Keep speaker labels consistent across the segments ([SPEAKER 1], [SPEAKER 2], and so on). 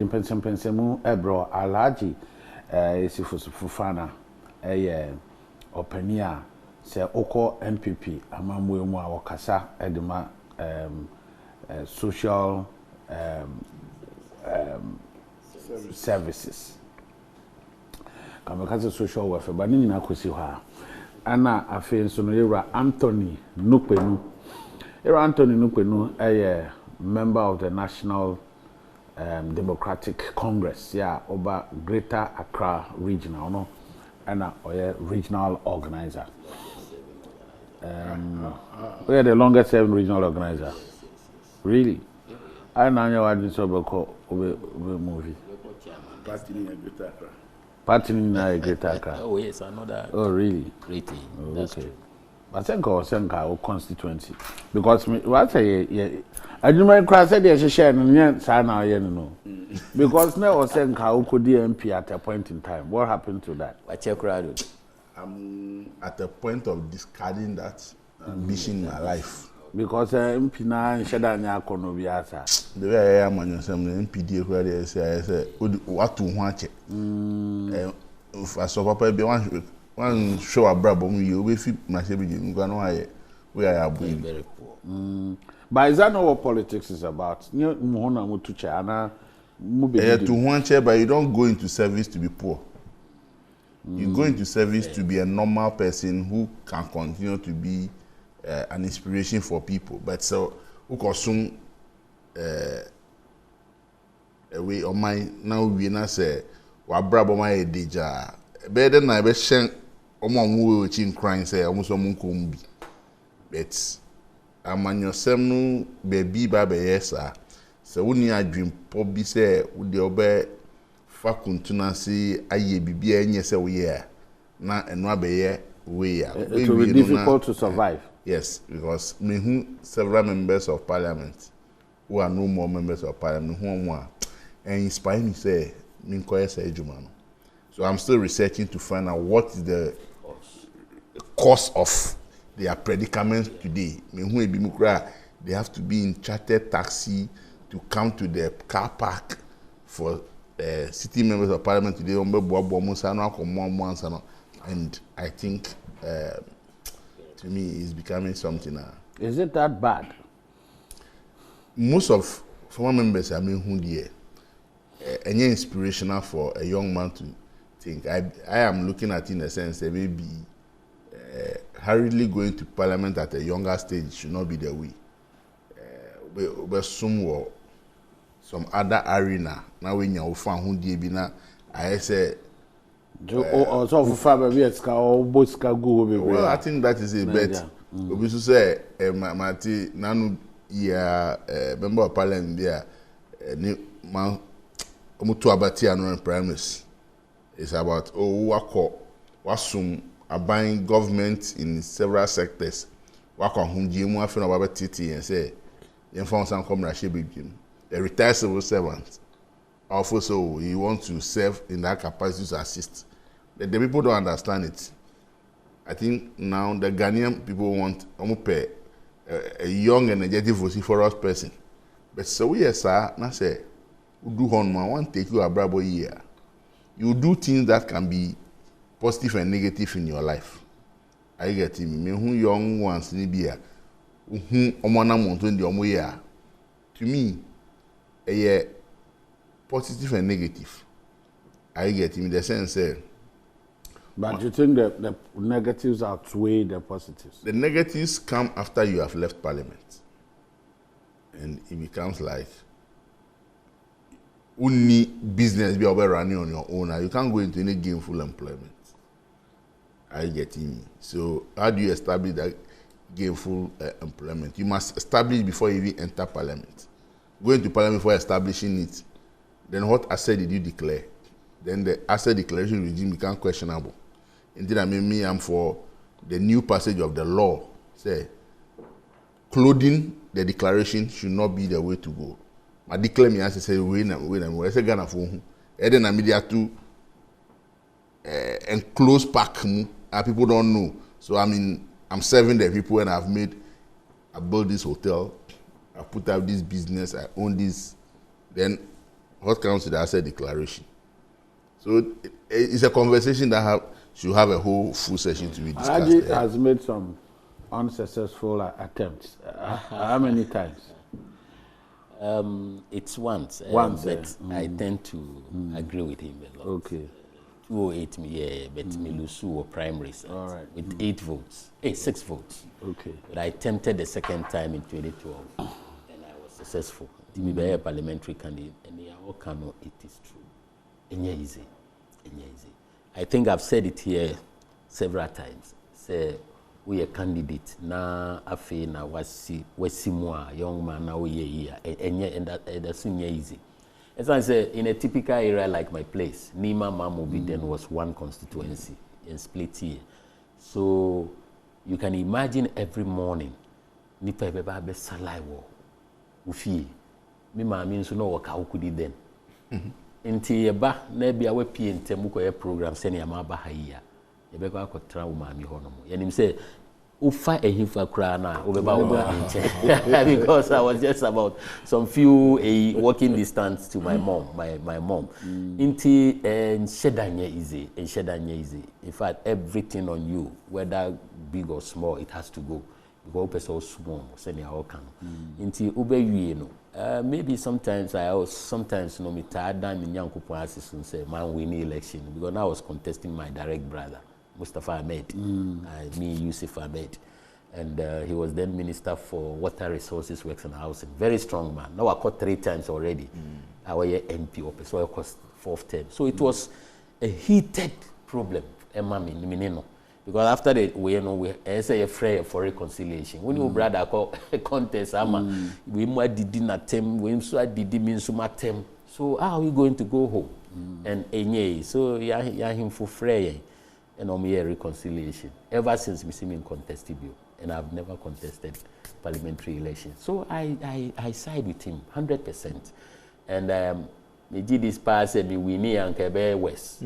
[SPEAKER 1] MPENSENMPENSENMU ebro alaji Fufana openia se oko MPP amamwe mu a wakasa edema social services kamakaze social welfare ba ni nyina kosi ha ana afi nso no yera Anthony Nupenu member of the National Democratic Congress over Greater Accra Regional no and regional organizer. We are the longest serving regional organizer. Really? I know what this movie. Party in Greater Accra.
[SPEAKER 2] Oh yes, another.
[SPEAKER 1] Oh really?
[SPEAKER 2] Great.
[SPEAKER 1] That's true. I think our constituency because what say I do my class said they share and sana no because now was saying how could the MP at a point in time. What happened to that?
[SPEAKER 3] I'm at a point of discarding that ambition in my life.
[SPEAKER 1] Because MP na shedanya kono biasa.
[SPEAKER 3] The way I am on some MPD where they say what to watch it. If I saw Papa be one show a brabo you will fit my baby we are very
[SPEAKER 2] poor.
[SPEAKER 3] But
[SPEAKER 1] is that not what politics is about? You know, to
[SPEAKER 3] one chair, but you don't go into service to be poor. You go into service to be a normal person who can continue to be an inspiration for people. But so who consume way on my now we na say wa brabo my deja better than I be shen omo chin crying say almost omo bi but amanyosem no baby ba be yesa se woni adwin po bi se wo de obe fa kuntuna si aye bibia enye se wo ye na eno abeye we ya
[SPEAKER 1] it will be difficult to survive.
[SPEAKER 3] Yes, because me who several members of parliament who are no more members of parliament who more and inspire me say me koye say ejuma no. So I'm still researching to find out what is the cause of their predicament today. They have to be in chartered taxi to come to the car park for city members of parliament today. And I think to me it's becoming something.
[SPEAKER 1] Is it that bad?
[SPEAKER 3] Most of former members are any inspirational for a young man to think. I am looking at it in a sense that maybe hurriedly going to parliament at a younger stage should not be the way. But some other arena now when you find who bina I say
[SPEAKER 1] well, I
[SPEAKER 3] think that is a bet. We should say Mati Nanu member of parliament there man Omutu Abati and premise. It's about wasum buying government in several sectors. Wako hunjimu afina about titi and say you found some commercial begin. The retired civil servant. Also, you want to serve in that capacity to assist. The people don't understand it. I think now the Ghanaian people want a young, energetic, vociferous person. But so yes, sir, I say, do one man, want take you a bravo year. You do things that can be positive and negative in your life. I get him. Me who young ones ni bia, who omana monto ndi omo ya. To me, a positive and negative. I get him in the sense.
[SPEAKER 1] But you think that the negatives outweigh the positives? The
[SPEAKER 3] negatives come after you have left parliament. And it becomes like only business be running on your own. You can't go into any gainful employment. I get him. So how do you establish that gainful employment? You must establish before you even enter parliament. Go into parliament before establishing it. Then what asset did you declare? Then the asset declaration regime becomes questionable. Indeed, I mean, me, I'm for the new passage of the law. Say, clothing the declaration should not be the way to go. I declare me as I say, wait, I say, Ghana for whom? And then I'm to enclose pack, and people don't know. So, I mean, I'm serving the people and I built this hotel, I put up this business, I own this. Then what counts with the asset declaration. So it's a conversation that should have a whole full session to be discussed.
[SPEAKER 1] Alaji has made some unsuccessful attempts. How many times?
[SPEAKER 2] It's once. But I tend to agree with him a lot.
[SPEAKER 1] Okay.
[SPEAKER 2] 208 me, but me lose primaries.
[SPEAKER 1] All right.
[SPEAKER 2] With 6 votes.
[SPEAKER 1] Okay.
[SPEAKER 2] But I attempted the second time in 2012, and I was successful. To be a parliamentary candidate, and they all cannot. It is true. And easy. I think I've said it here several times. Say we a candidate na afe na wasi more young man na we here, and that's easy. As I say, in a typical area like my place, Nima Mamubi then was one constituency and split here. So you can imagine every morning, nipa beba be salai wo ufi. Mi ma mi nso no waka ukudi then. Inti yeba na bia we pie ntem ko ye program se ne ma ba ha yi a. Yebe ko akotra wo ma mi ho no mo. Yenim say ufa ehifa kra na obeba oba nche because I was just about some few walking distance to my mom, my mom. Inti shedanye easy. In fact, everything on you, whether big or small, it has to go. Because person small, send your can. Inti ube you know. Maybe sometimes no me tired than me young couple assistant say man winning election because I was contesting my direct brother. Mustafa Ahmed, me Yusuf Ahmed, and he was then Minister for Water Resources, Works and Housing. Very strong man. Now I caught 3 times already. I was MP, so I cost 4th term. So it was a heated problem. Because after that, we say a prayer for reconciliation. When your brother call a contest, we might did not tem, we did mean so much tem. So how are we going to go home? And so yeah, him for prayer. And on me a reconciliation. Ever since me see me contested you, and I've never contested parliamentary election. So I side with him 100%. And me did this pass and me winnie and Kebe West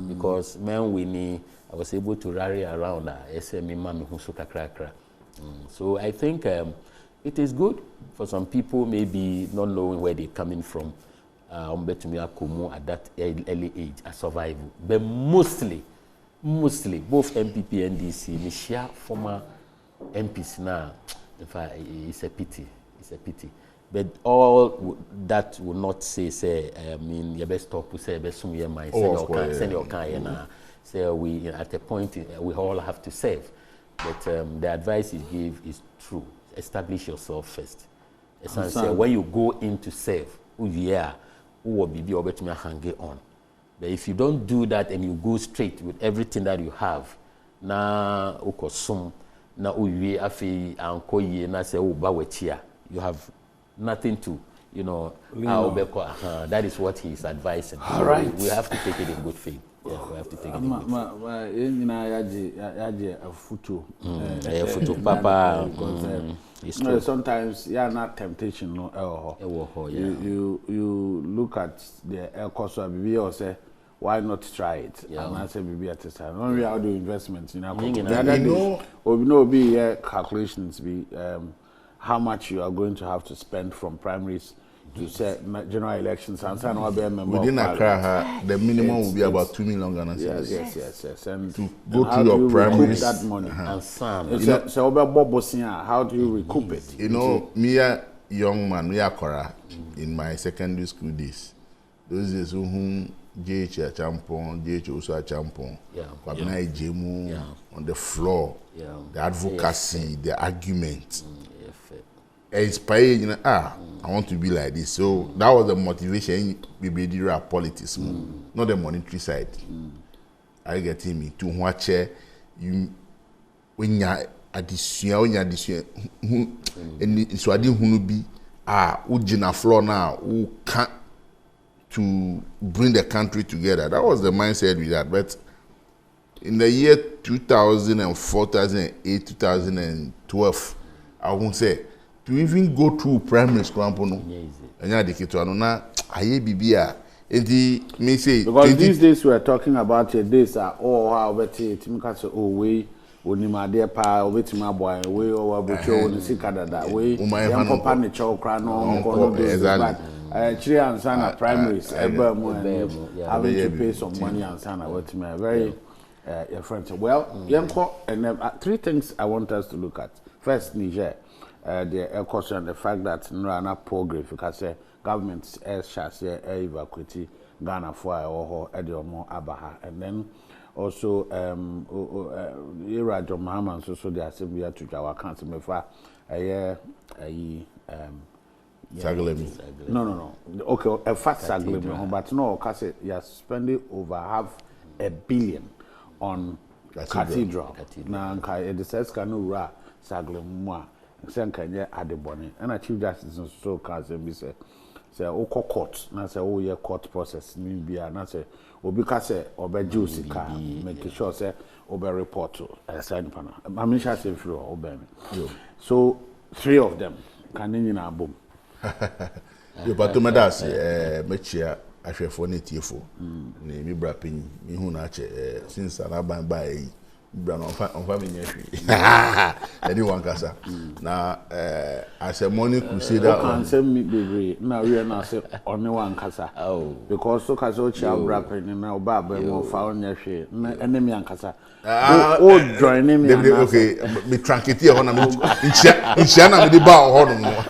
[SPEAKER 2] because man winnie I was able to rally around SME mami husuka krakra. So I think it is good for some people maybe not knowing where they're coming from. At that early age, a survival, but mostly both MPP and DC, me share former MPs now. In fact, it's a pity. But all that will not say, I mean, you best stop to say, best your mind, send your car, say we at a point we all have to save. But the advice he gave is true. Establish yourself first. Essentially, when you go in to save, who will be able to hang it on. But if you don't do that and you go straight with everything that you have, na ukosum, na uye afi ankoye na se ubawechia, you have nothing to, that is what he is advising.
[SPEAKER 1] All right.
[SPEAKER 2] We have to take it in good faith. Yeah, we have to take it in good faith. Papa.
[SPEAKER 1] Sometimes not temptation no you look at the cost of BB or say why not try it? And I say BB at this time. When we are doing investments, calculations be how much you are going to have to spend from primaries to say general elections and sign a member.
[SPEAKER 3] Within Accra, the minimum will be about 2 million Ghana cedis.
[SPEAKER 1] Yes. And
[SPEAKER 3] to go through your primaries,
[SPEAKER 1] that money.
[SPEAKER 2] And some.
[SPEAKER 1] So how do you recoup it?
[SPEAKER 3] Me a young man, we are Accra in my secondary school days. Those days whom JH a champion, JH also a champion. Kwabena Ejemu on the floor. The advocacy, the argument. Inspired, I want to be like this. So that was the motivation we did our politics, not the monetary side. I get me to watch you when you addition, and so I didn't be ujina floor now who can't to bring the country together. That was the mindset we had. But in the year 2004, 2008, 2012, I won't say. To even go through primary school, because
[SPEAKER 1] these days we are talking about days are how better way when my dear pa with my boy way or butcher when you see Canada way Chile and Sana primaries, having to pay some money and Sana. What's my very your friends. Well, and 3 things I want us to look at. First, Niger, the question, the fact that Nrana poor grave because government shall evacuate Ghana for or Ediomo Abaha, and then also Ira John Mahama, so the assembly to our council mefa no. Okay, a fast Saglemi, but no, because you are spending over $500 million on cathedral. Now, it says Kanura Saglemi, and Kenya Adeboni, and a chief justice so can be said. Say oko court na say o ye court process ni bia na say obi ka say obeju sika make sure say obe report to sign pana am sure say free obe me so 3 of them can you na bom
[SPEAKER 3] yo patomada say mechia ahwefo na tiefo na mi bra penyi mi hu na che since alaban ba yi bra no on me nyehwe anyone kasa na as a morning crusader
[SPEAKER 1] can say me be na we na say only one kasa because so kasa o chia bra penny na oba ba mo fa onyehwe na enemy ankasa o join me
[SPEAKER 3] okay me tranketi e ho na me nchia na me di ba ho no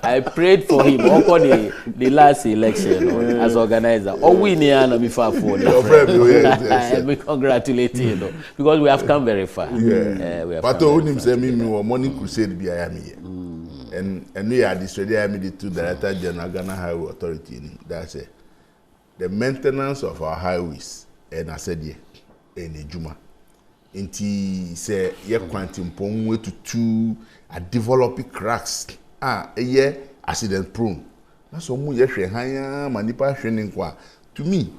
[SPEAKER 2] I prayed for him over the last election as organizer. Oh, we near na before for we congratulate you because we have come very far.
[SPEAKER 3] But him say me morning crusade be I am and we are the 2 Director General Ghana Highway Authority. That's it. The maintenance of our highways and I said in Juma. Inti say ye quantum pon way to 2 a developing cracks. Accident prone. That's all you hire manipa training. To me,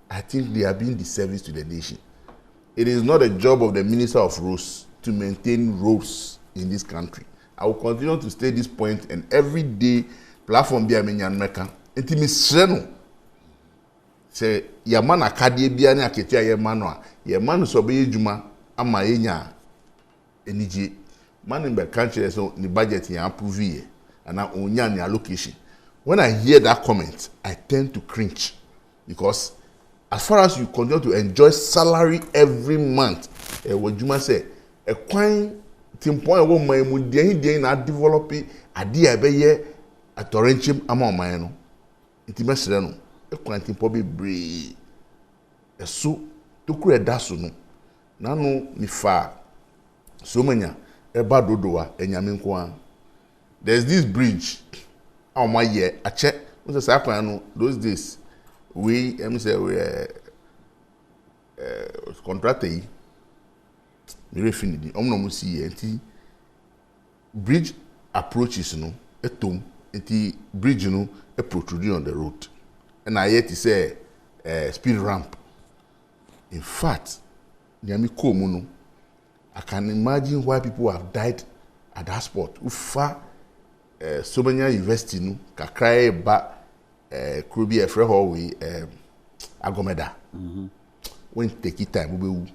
[SPEAKER 3] I think they are being disservice to the nation. It is not a job of the Minister of Roads to maintain roads in this country. I will continue to state this point and every day platform be a Meka. Intimi sreno. Say yaman akadie bia ne aketia ye manwa. Ye manu so be juma ama yenya enije. Man in the country so the budget you approve and now onya allocation. When I hear that comment, I tend to cringe because as far as you continue to enjoy salary every month, what you must say, a quine timpoint wo my mu dey na develop ade be ye atorrenchim ama man no. Intimesere no, e quine timpo be bree. Eso to kure da so no. Na no ni fa so manya eba dodoa enyame nko. There's this bridge on my year a check what's the those days we say we contractor we refinity no see enti bridge approaches no etom enti bridge no e protrude on the road and I yet say speed ramp. In fact nyame komu no I can imagine why people have died at that spot. Ufa so many university no kakra ba krobi e frɛ hɔ agomeda. When take it time we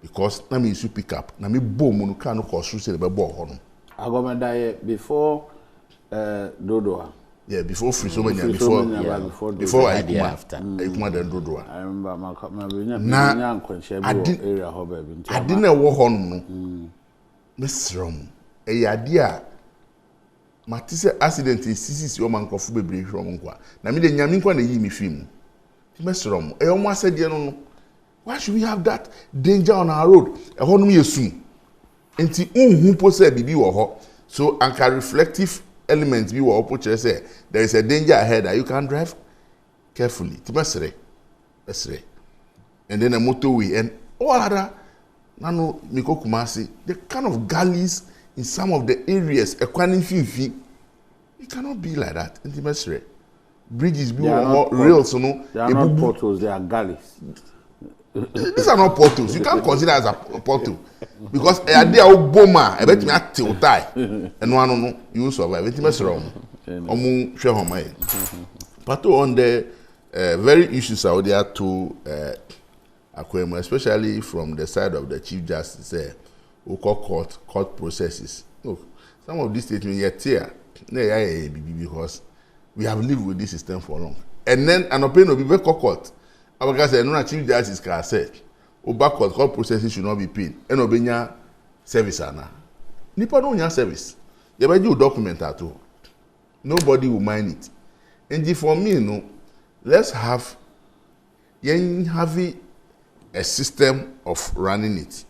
[SPEAKER 3] because na me use pick up na me bom no car no cost so say be bo hɔ no.
[SPEAKER 1] Agomeda before Dodoa.
[SPEAKER 3] Yeah, before free so many before I come after. I come then Dodoa.
[SPEAKER 1] I remember my area hɔ
[SPEAKER 3] I didn't wo hɔ no. Mesrom. Ade a matise accident sisi o man kofu bebre hwom nkwa na me de nyame nkwa na yi me film mesrom omo asede no why should we have that danger on our road ho no yesu enti unhu po say bibi wo ho so anka reflective element bi wo po kire say there is a danger ahead that you can drive carefully ti mesre and then a motorway and all other nano mikokumasi the kind of gullies in some of the areas, it cannot be like that. Intimacy. Bridges be rails,
[SPEAKER 1] they are not portals, they are gullies.
[SPEAKER 3] These are not portals. You can't consider as a portal. Because they are boma, I bet me at till die. And one no, you will survive. Intimacy wrong. But on the very issues out there to especially from the side of the Chief Justice. We call court processes. Look, some of these statements yet here, because we have lived with this system for long. And then an opinion will be very court. Our guy said, no, Chief Justice can say, Oba court processes should not be paid. And Obenya service ana. Nipa no nya service. You better do document at all. Nobody will mind it. And for me, no, let's have a system of running it.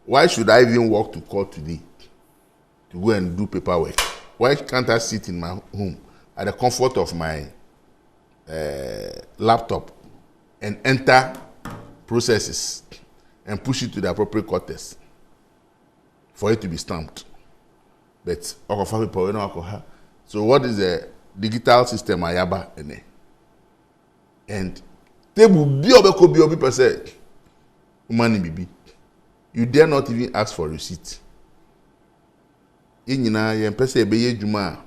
[SPEAKER 3] Why should I even walk to court today to go and do paperwork? Why can't I sit in my home at the comfort of my laptop and enter processes and push it to the appropriate courts for it to be stamped? But so what is the digital system ayaba ene? And table be obi percent money bibi. You dare not even ask for receipt. Inyina yen pese ebeye juma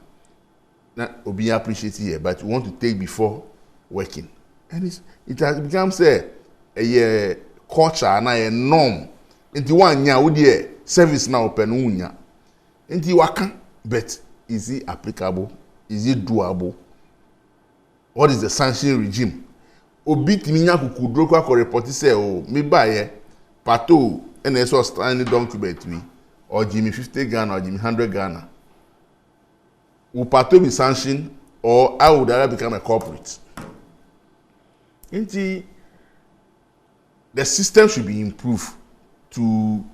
[SPEAKER 3] na obi appreciate here, but you want to take before working. And it has become say a culture na a norm. Inti one nya wo de service na open unya. Inti waka, but is it applicable? Is it doable? What is the sanction regime? Obi timinya kukudro kwa report say oh me buy pato and so standing document me or give me 50 Ghana or give me 100 Ghana. Will pato be sanctioned or I would rather become a corporate? Inti the system should be improved to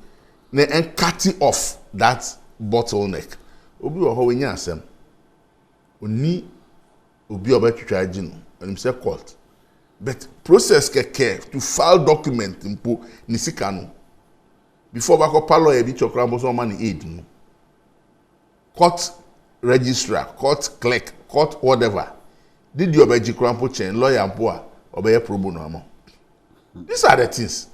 [SPEAKER 3] cut off that bottleneck. Obi wo ho wenya asem. Oni obi obetwitwa agino and him say court. But process keke to file document impo ni sika no. Before bako palo e bi chokra bo so man aid no. Court registrar, court clerk, court whatever. Did you obeji krampo chain lawyer ampo a obeye pro bono amo. These are the things.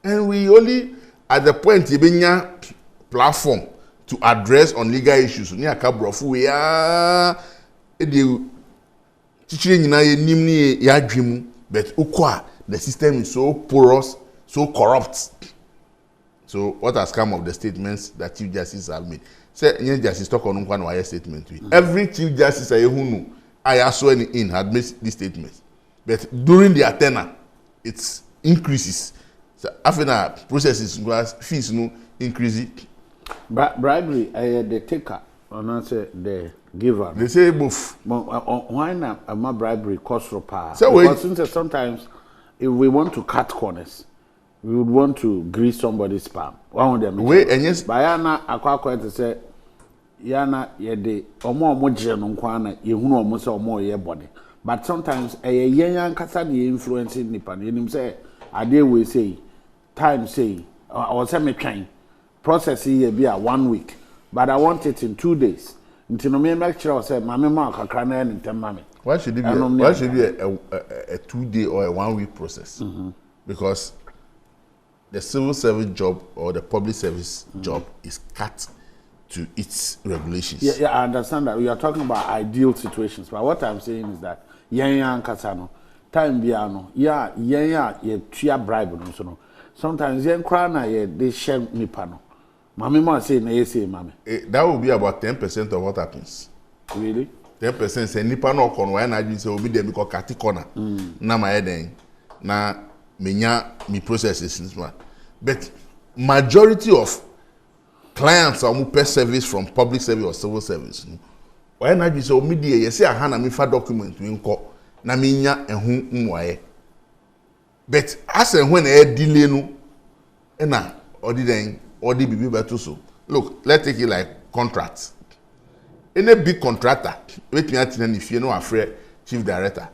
[SPEAKER 3] And we only at the point yebenya platform to address on legal issues. Ni akabrofo we a e teaching nyina ye nim ni ya dwemu, but ukwa the system is so porous, so corrupt. So what has come of the statements that Chief Justice have made? Say Chief Justice talk on one wire statement. Every Chief Justice I saw in had made this statement. But during the tenure, it increases. So after that processes fees no increase.
[SPEAKER 1] Bribery, the taker, or not say the giver.
[SPEAKER 3] They say both.
[SPEAKER 1] Why not my bribery cost for power?
[SPEAKER 3] So
[SPEAKER 1] because sometimes if we want to cut corners, we would want to grease somebody's palm. One of them.
[SPEAKER 3] Wait, and yes,
[SPEAKER 1] Bayana akwa to say yana yede omo jere no nkwana yehunu omo say omo ye body. But sometimes yen kasa dey influencing nipa. You say ade we say time say or say me twan process here be a 1 week, but I want it in 2 days. Until no me make sure say mama ma kakra na en tem mama.
[SPEAKER 3] Why should it be a 2 day or a 1 week process? Because the civil service job or the public service job is cut to its regulations.
[SPEAKER 1] Yeah, I understand that. We are talking about ideal situations, but what I'm saying is that yen kasano time biano ye tia bribe no so no. Sometimes yen kra na ye they share nipa no. Mama ma say na ye say mama.
[SPEAKER 3] That will be about 10% of what happens.
[SPEAKER 1] Really?
[SPEAKER 3] 10% say nipa no kon why na say obi dem because kati corner. Na my den na menya me processes this one. But majority of clients are more service from public service or civil service. Why not be so media? You say I hand me for document we nko na menya ehun nwaye. But as and when e delay no, na odi den odi bibi beto so. Look, let's take it like contracts. Any big contractor, wait me at if you know afraid chief director.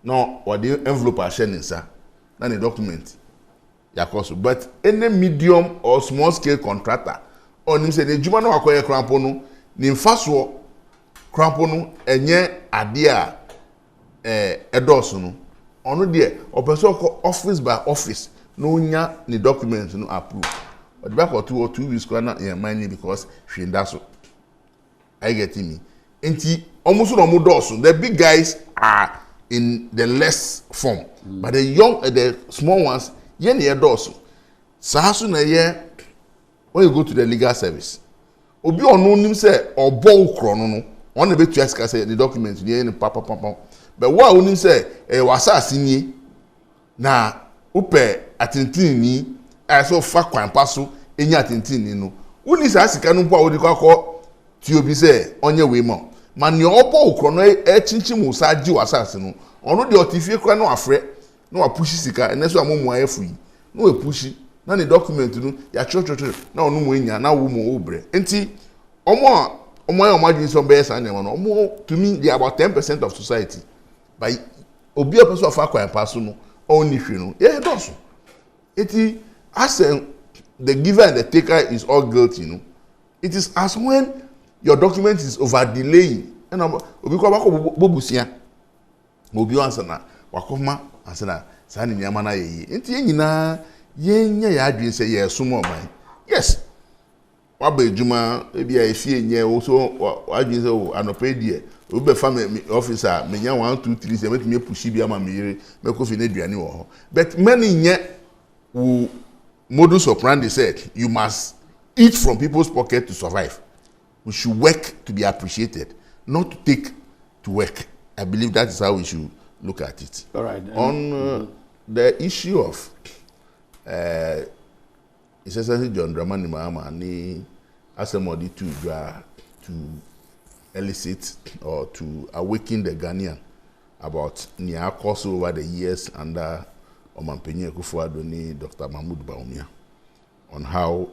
[SPEAKER 3] No, or the envelope are sharing sir. Na the document. Yakoso. But any medium or small scale contractor, or him say the juma no akoye krampo no, ni mfaso krampo no enye ade a edoso no. Ono de opeso ko office by office no nya ni document no approve. But back for 2 or 2 weeks ko na your money because she ndaso. I get me. Enti almost no mo doso. The big guys are in the less form, but the small ones yen ye doso. Sahasu na ye when you go to the legal service. Obi onu nim say obo ukro no on the bit to ask us the documents in papa. But what we say, was asking na upe atintini as so far kwan paso enya atintini no. Uni sa sika no po a wodi kwakọ ti obi say onye we mo. Ma ne opo okro no chinchi mu sa ji wasase no. Ono de otifie kra no afre no wa pushi sika ene so amomu ayefu yi. No we pushi na the document no ya cho na onu mu enya na wo mu obre. Enti omo adwin so be sa na no. To me they are about 10% of society. By obi a person of akwa paso no only hwe no. Yeah, it does. Eti as the giver and the taker is all guilty, you know. It is as when your document is over delaying. And obi kwa bako bobusia. Obi answer na wakoma answer na sa ni nyama na ye. Enti nyina yenya ya adwin say ye sumo man. Yes. Waba ejuma ebi a efie nye wo so adwin say o anope die. Obi fa me officer me nya 1 2 3 say metumi pushi bi ama me yire me ko fi na aduane wo ho. But many nye who modus operandi said, you must eat from people's pocket to survive. We should work to be appreciated, not to take to work. I believe that is how we should look at it.
[SPEAKER 1] All right.
[SPEAKER 3] On the issue of essentially John Dramani Mahama ni asemodi to elicit or to awaken the Ghanaian about near course over the years under Omampenye Kufuado ni Dr. Mahmoud Bawumia on how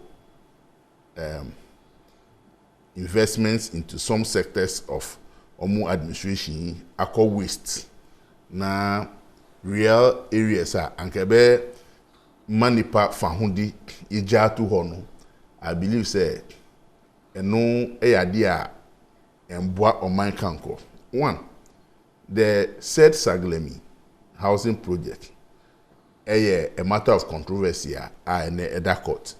[SPEAKER 3] investments into some sectors of Omu administration are waste. Na real areas are ankebe manipa fahundi ijatu hono. I believe say eno eyadea emboa oman kanko. One, the said Saglemi housing project a matter of controversy in the court.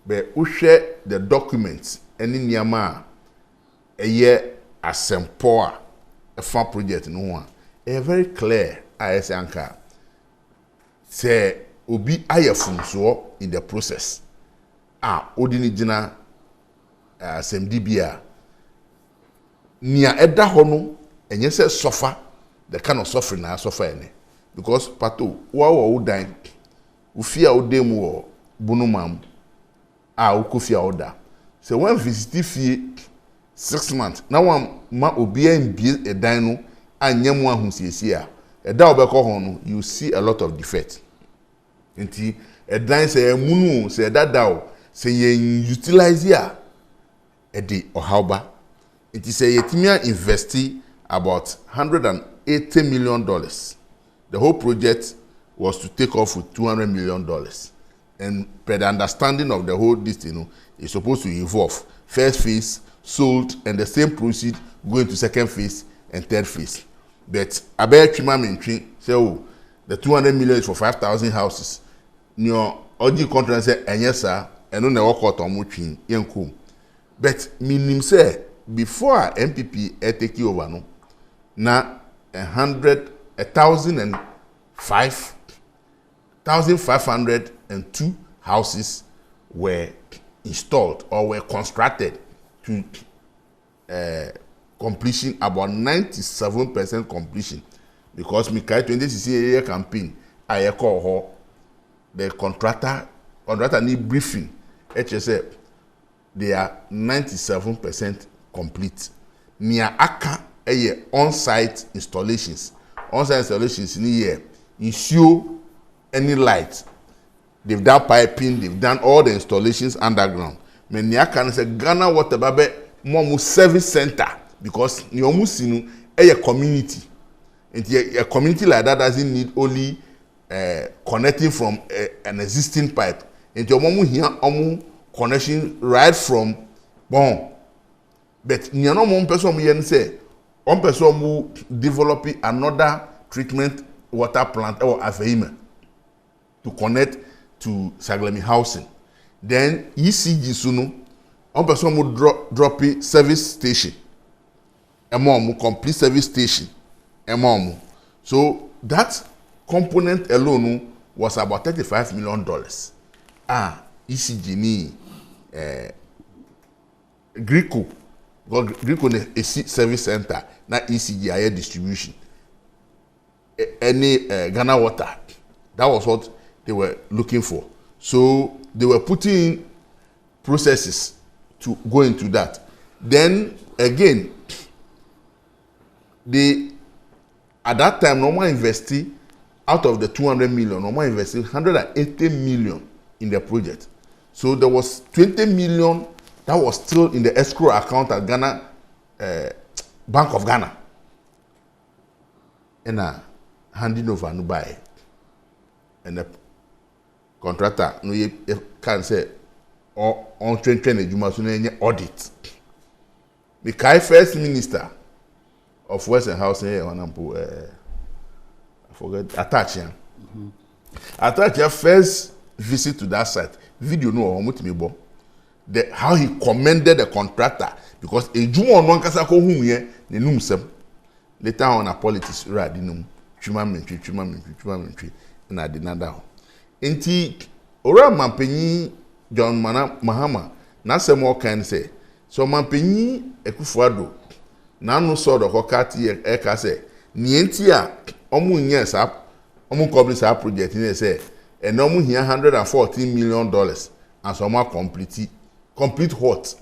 [SPEAKER 3] But we share the documents any niyama a year asempoa a farm project no one. A very clear as anchor say obi ayefun in the process. Odini jina semdibia nia eda hono enye se suffer the kind of suffering na suffer ene. Because pato wo dan ufia odemu wo bunumam ukofia oda so when visit fie 6 months na one ma obia mbie edan no anyam ahusiesie a eda obekọ ho no you see a lot of defect enti edan say emunu say dada say ye utilize ya edi ohauba enti say yetimia invest about $180 million. The whole project was to take off with $200 million. And per the understanding of the whole this, is supposed to involve first phase, sold, and the same proceed going to second phase and third phase. But Abe Chimamintri say, oh, the $200 million is for 5,000 houses. Your OG contract say, and yes, sir, and on the work out on Muchin, Yankum. But minim say, before MPP take over, no, na 1,502 houses were installed or were constructed to completion, about 97% completion. Because Mikai 20CC campaign, I call the contractor need briefing. HSF, they are 97% complete. Near Aka, on-site installations. On-site installations in here issue any light. They've done piping, they've done all the installations underground. Many can say Ghana Water Babe Momu Service Center because Nyomusinu a community. And a community like that doesn't need only connecting from an existing pipe. And your momu here omu connection right from bon. But you know one person we say one person who develop another treatment water plant or Afeime to connect to Saglemi housing. Then ECG sunu one person who drop a service station. A mom complete service station. A mom. So that component alone was about $35 million. ECG ni Greco Greek on a service center, not ECG air distribution. Any Ghana water. That was what they were looking for. So they were putting processes to go into that. Then again, they at that time normal investing out of the 200 million, normal investing 180 million in the project. So there was 20 million that was still in the escrow account at Ghana, Bank of Ghana. And handing over no buy. And the contractor no ye can say on 2020 Juma so na audit. The first minister of Western House here Onampo I forget Atachia. Atachia first visit to that site. Video no omutimi how he commended the contractor because a Juma on one kasa ko hu ye ne num sem. Later on a politics radinum twuma mentwi na de nada ho. Enti ora mampanyi John Mahama na sem o kan say so mampanyi Ekufuado na no so do kokati e ka say nienti a omu nye sa omu complete sa project ni say and omu hia $114 million and so ma complete what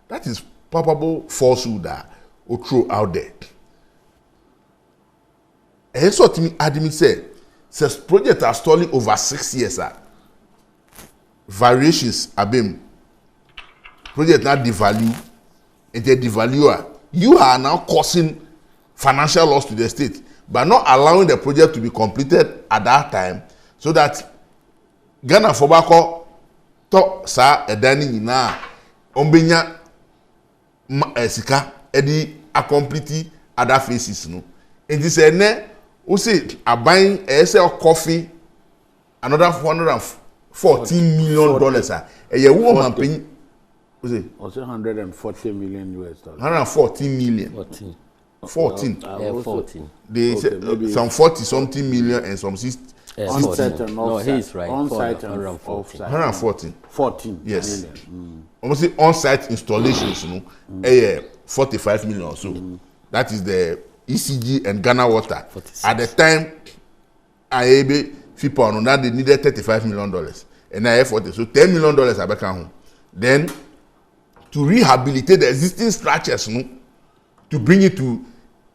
[SPEAKER 3] that is probable falsehood that or throw out there. And so to me admit says project are stalling over 6 years variations abem project not devalue and the devaluer you are now causing financial loss to the state by not allowing the project to be completed at that time so that Ghana Fobako to sa edani na ombenya sika edi accomplete other phases no and this ne we say buying coffee another $414 million a woman paying
[SPEAKER 1] also 140 million US dollars.
[SPEAKER 3] 114 million. 14.
[SPEAKER 2] 14.
[SPEAKER 3] They said some 40 something million and some 60.
[SPEAKER 1] On-site and
[SPEAKER 2] no,
[SPEAKER 1] off-site.
[SPEAKER 2] he's right.
[SPEAKER 1] On-site and
[SPEAKER 3] 114.
[SPEAKER 1] 14
[SPEAKER 3] yes.
[SPEAKER 1] million.
[SPEAKER 3] Almost on-site installations, you know, 45 million or so. That is the ECG and Ghana Water. 46. At the time, IAB people on that they needed $35 million, and I have 40. So $10 million I back home. Then to rehabilitate the existing structures, you know, to bring it to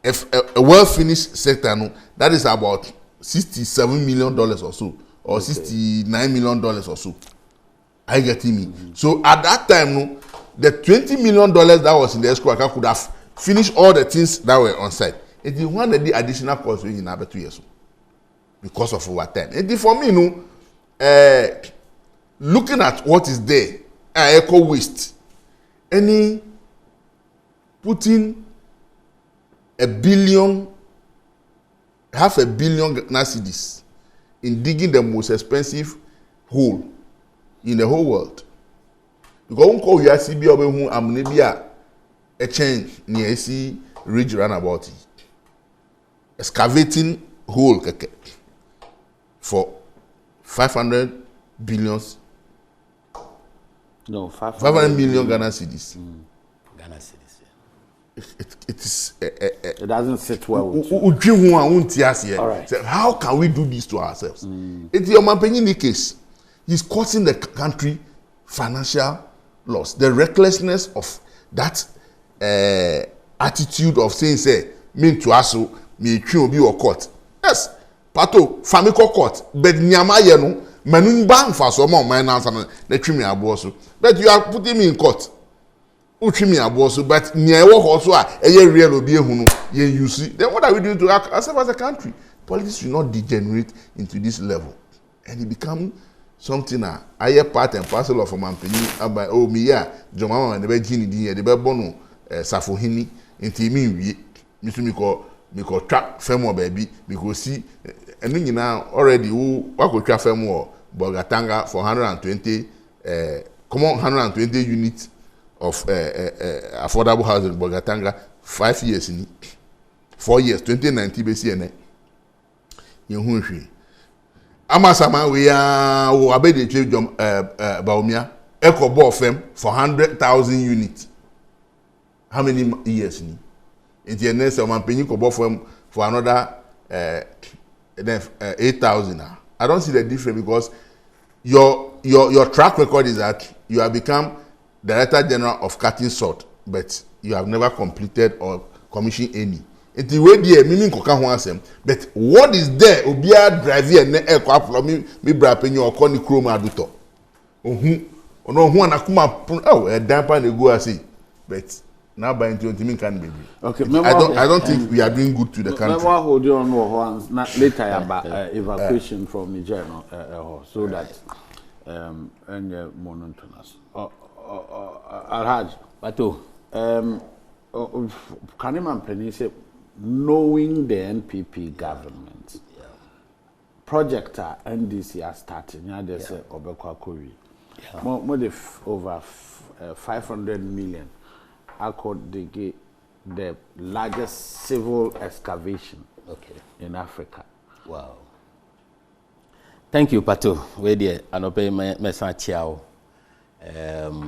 [SPEAKER 3] a well-finished sector, you know, that is about $67 million or so, or $69 million or so. Are you getting me? So at that time, no, the $20 million that was in the escrow account could have finished all the things that were on site. It is one of the additional costs in another 2 years because of our time. And for me, no, looking at what is there, eco waste, any putting $1 billion, $500 million Ghana cedis in digging the most expensive hole in the whole world. Because we call you see a change near see ridge runabout excavating hole for 500 billions.
[SPEAKER 1] No,
[SPEAKER 3] 500 million Ghana cedis.
[SPEAKER 2] Ghana cedis.
[SPEAKER 3] It is.
[SPEAKER 1] It doesn't sit well with
[SPEAKER 3] you.
[SPEAKER 1] All right.
[SPEAKER 3] So how can we do this to ourselves? It's your Mampenyi case. He's causing the country financial loss. The recklessness of that attitude of saying, say, me to us, me be or court. Yes, Pato, Famiko court, but Nyama Yeno, Manun Bang for some more minors and the Trimmy Abosu. But you are putting me in court. Uchimi Abosu, but Nyawo also a real obi hunu, you see. Then what are we doing to ourselves as a country? Politics should not degenerate into this level. And it become something a part and parcel of Mampenyi about oh me ya Jomama and the Begini di the Bebono Safohini into me we call trap femo baby because see and you now already who could trap femo Bogatanga for 120 common 120 units of affordable housing Bogatanga 5 years in 4 years 2019 BCN in Hunshi. Amasama we are abede Baumia Eco Ball Fem for 100,000 units. how many years ni into the next man paying for another 8,000. I don't see the difference because your track record is that you have become Director General of Cutting Salt, but you have never completed or commissioned any. It's the way there, meaning koka ho asem. But what is there? Obia drive here na aircraft from me bra penyo okoni chrome aduto. Ono ho anakuma damper na go asi. But now by 20 min can baby.
[SPEAKER 1] Okay,
[SPEAKER 3] I don't think we are doing good to the country.
[SPEAKER 1] Never hold you on one later about evacuation from Niger so that and monotonous. Alhaj,
[SPEAKER 2] Pato,
[SPEAKER 1] can you man say knowing the NPP government project NDC are starting, they say Obekwa Kowi. More than over 500 million. I could get the largest civil excavation in Africa.
[SPEAKER 2] Wow. Thank you, Pato. We there anope me san chiao.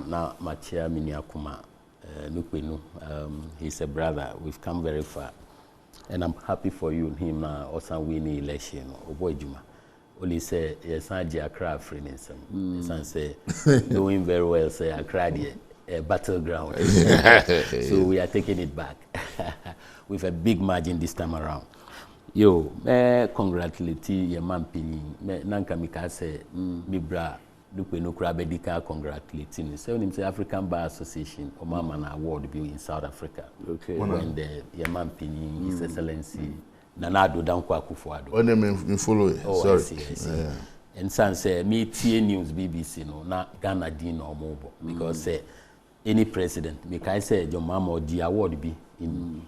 [SPEAKER 2] Na machia miniakuma Nukwenu. He's a brother. We've come very far. And I'm happy for you and him also winning election. Oboy Juma. Only say yes, I Accra free some. Say doing very well. Say Accra a battleground. So we are taking it back with a big margin this time around. Yo, congratulate your man Pini. Nanka Mika say mi bra Nukwenu Krabedika congratulating. So when the African Bar Association Omama award be in South Africa.
[SPEAKER 1] Okay.
[SPEAKER 2] When the Yaman Pini, His Excellency Nanado Dankwa Kufuado.
[SPEAKER 3] When they follow it.
[SPEAKER 2] Oh,
[SPEAKER 3] sorry.
[SPEAKER 2] I see. Yeah. And some say me TA News BBC no na Ghana din or mobile because any president me can say your mama or the award be in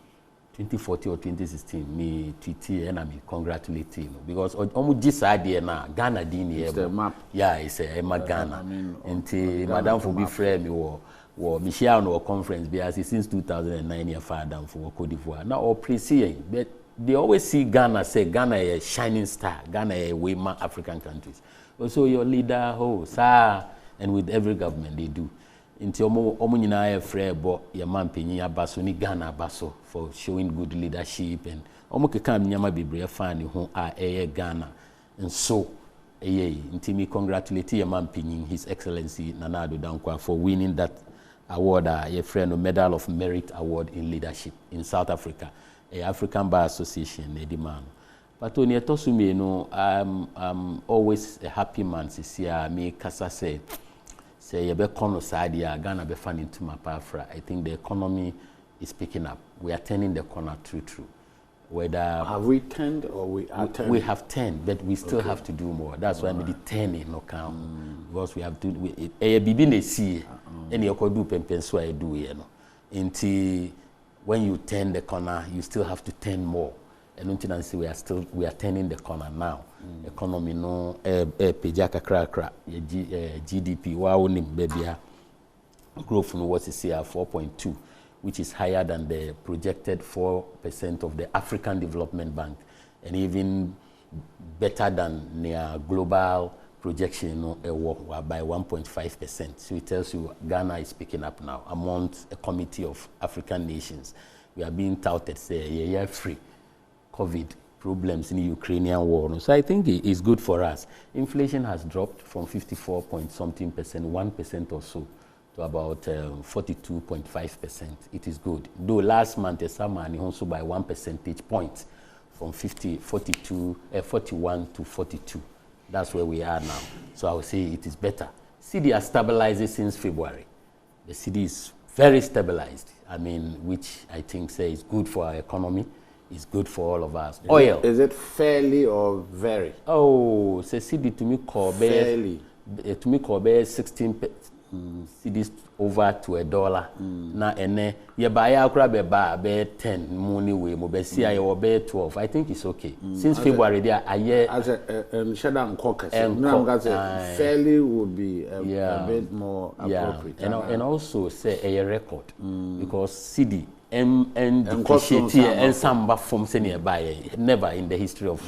[SPEAKER 2] 2014 or 2016 me TT and I me congratulate him because almost this idea na Ghana din here.
[SPEAKER 1] It's the map.
[SPEAKER 2] Yeah, it's a Ghana. And Madam for be friend me or Michelle no conference because since 2009 year father for Cote d'Ivoire. Now all pre-seeing but they always see Ghana say Ghana a shining star, Ghana a way more African countries. Also your leader, sir, and with every government they do. Into omo nyina free bo your man penyin abaso ni Ghana abaso for showing good leadership and omo keka nyama bebre fan ho Ghana. And so me congratulate your man penyin His Excellency Nana Addo Dankwa for winning that award your friend a Medal of Merit award in leadership in South Africa. African Bar Association, a demand. But when you talk to me, I'm always a happy man. See, me kasa say you be kono side ya Ghana be fan into my pafra. I think the economy is picking up. We are turning the corner true. Whether
[SPEAKER 1] have we turned or we are turning?
[SPEAKER 2] We have turned, but we still have to do more. That's why we turning no count because we have to. Bibi ne see, any you do pempenso I do you know. Until when you turn the corner, you still have to turn more. And until we are turning the corner now. Economy no pejaka kra GDP wow nim baby growth no what is here 4.2, which is higher than the projected 4% of the African Development Bank, and even better than near global projection by 1.5%. So it tells you Ghana is picking up now amongst a committee of African nations. We are being touted, say, free COVID problems in the Ukrainian war. So I think it is good for us. Inflation has dropped from 54-point-something %, 1% or so, to about 42.5%. It is good. Though last month, the summer also by 1 percentage point from 41 to 42. That's where we are now. So I would say it is better. CD has stabilized since February. The CD is very stabilized. I mean, which I think is good for our economy. It's good for all of us. Oil.
[SPEAKER 1] Is it fairly or very?
[SPEAKER 2] Oh, say CD to me call
[SPEAKER 1] fairly.
[SPEAKER 2] To me call 16 CDs over to $1. Na ene ye buy akra be 10 money way mo be see aye or be 12. I think it's okay. Since February there aye
[SPEAKER 1] as a Shedan caucus. Fairly would be a bit more appropriate.
[SPEAKER 2] And also say a record because CD and depreciate and samba from senior buy never in the history of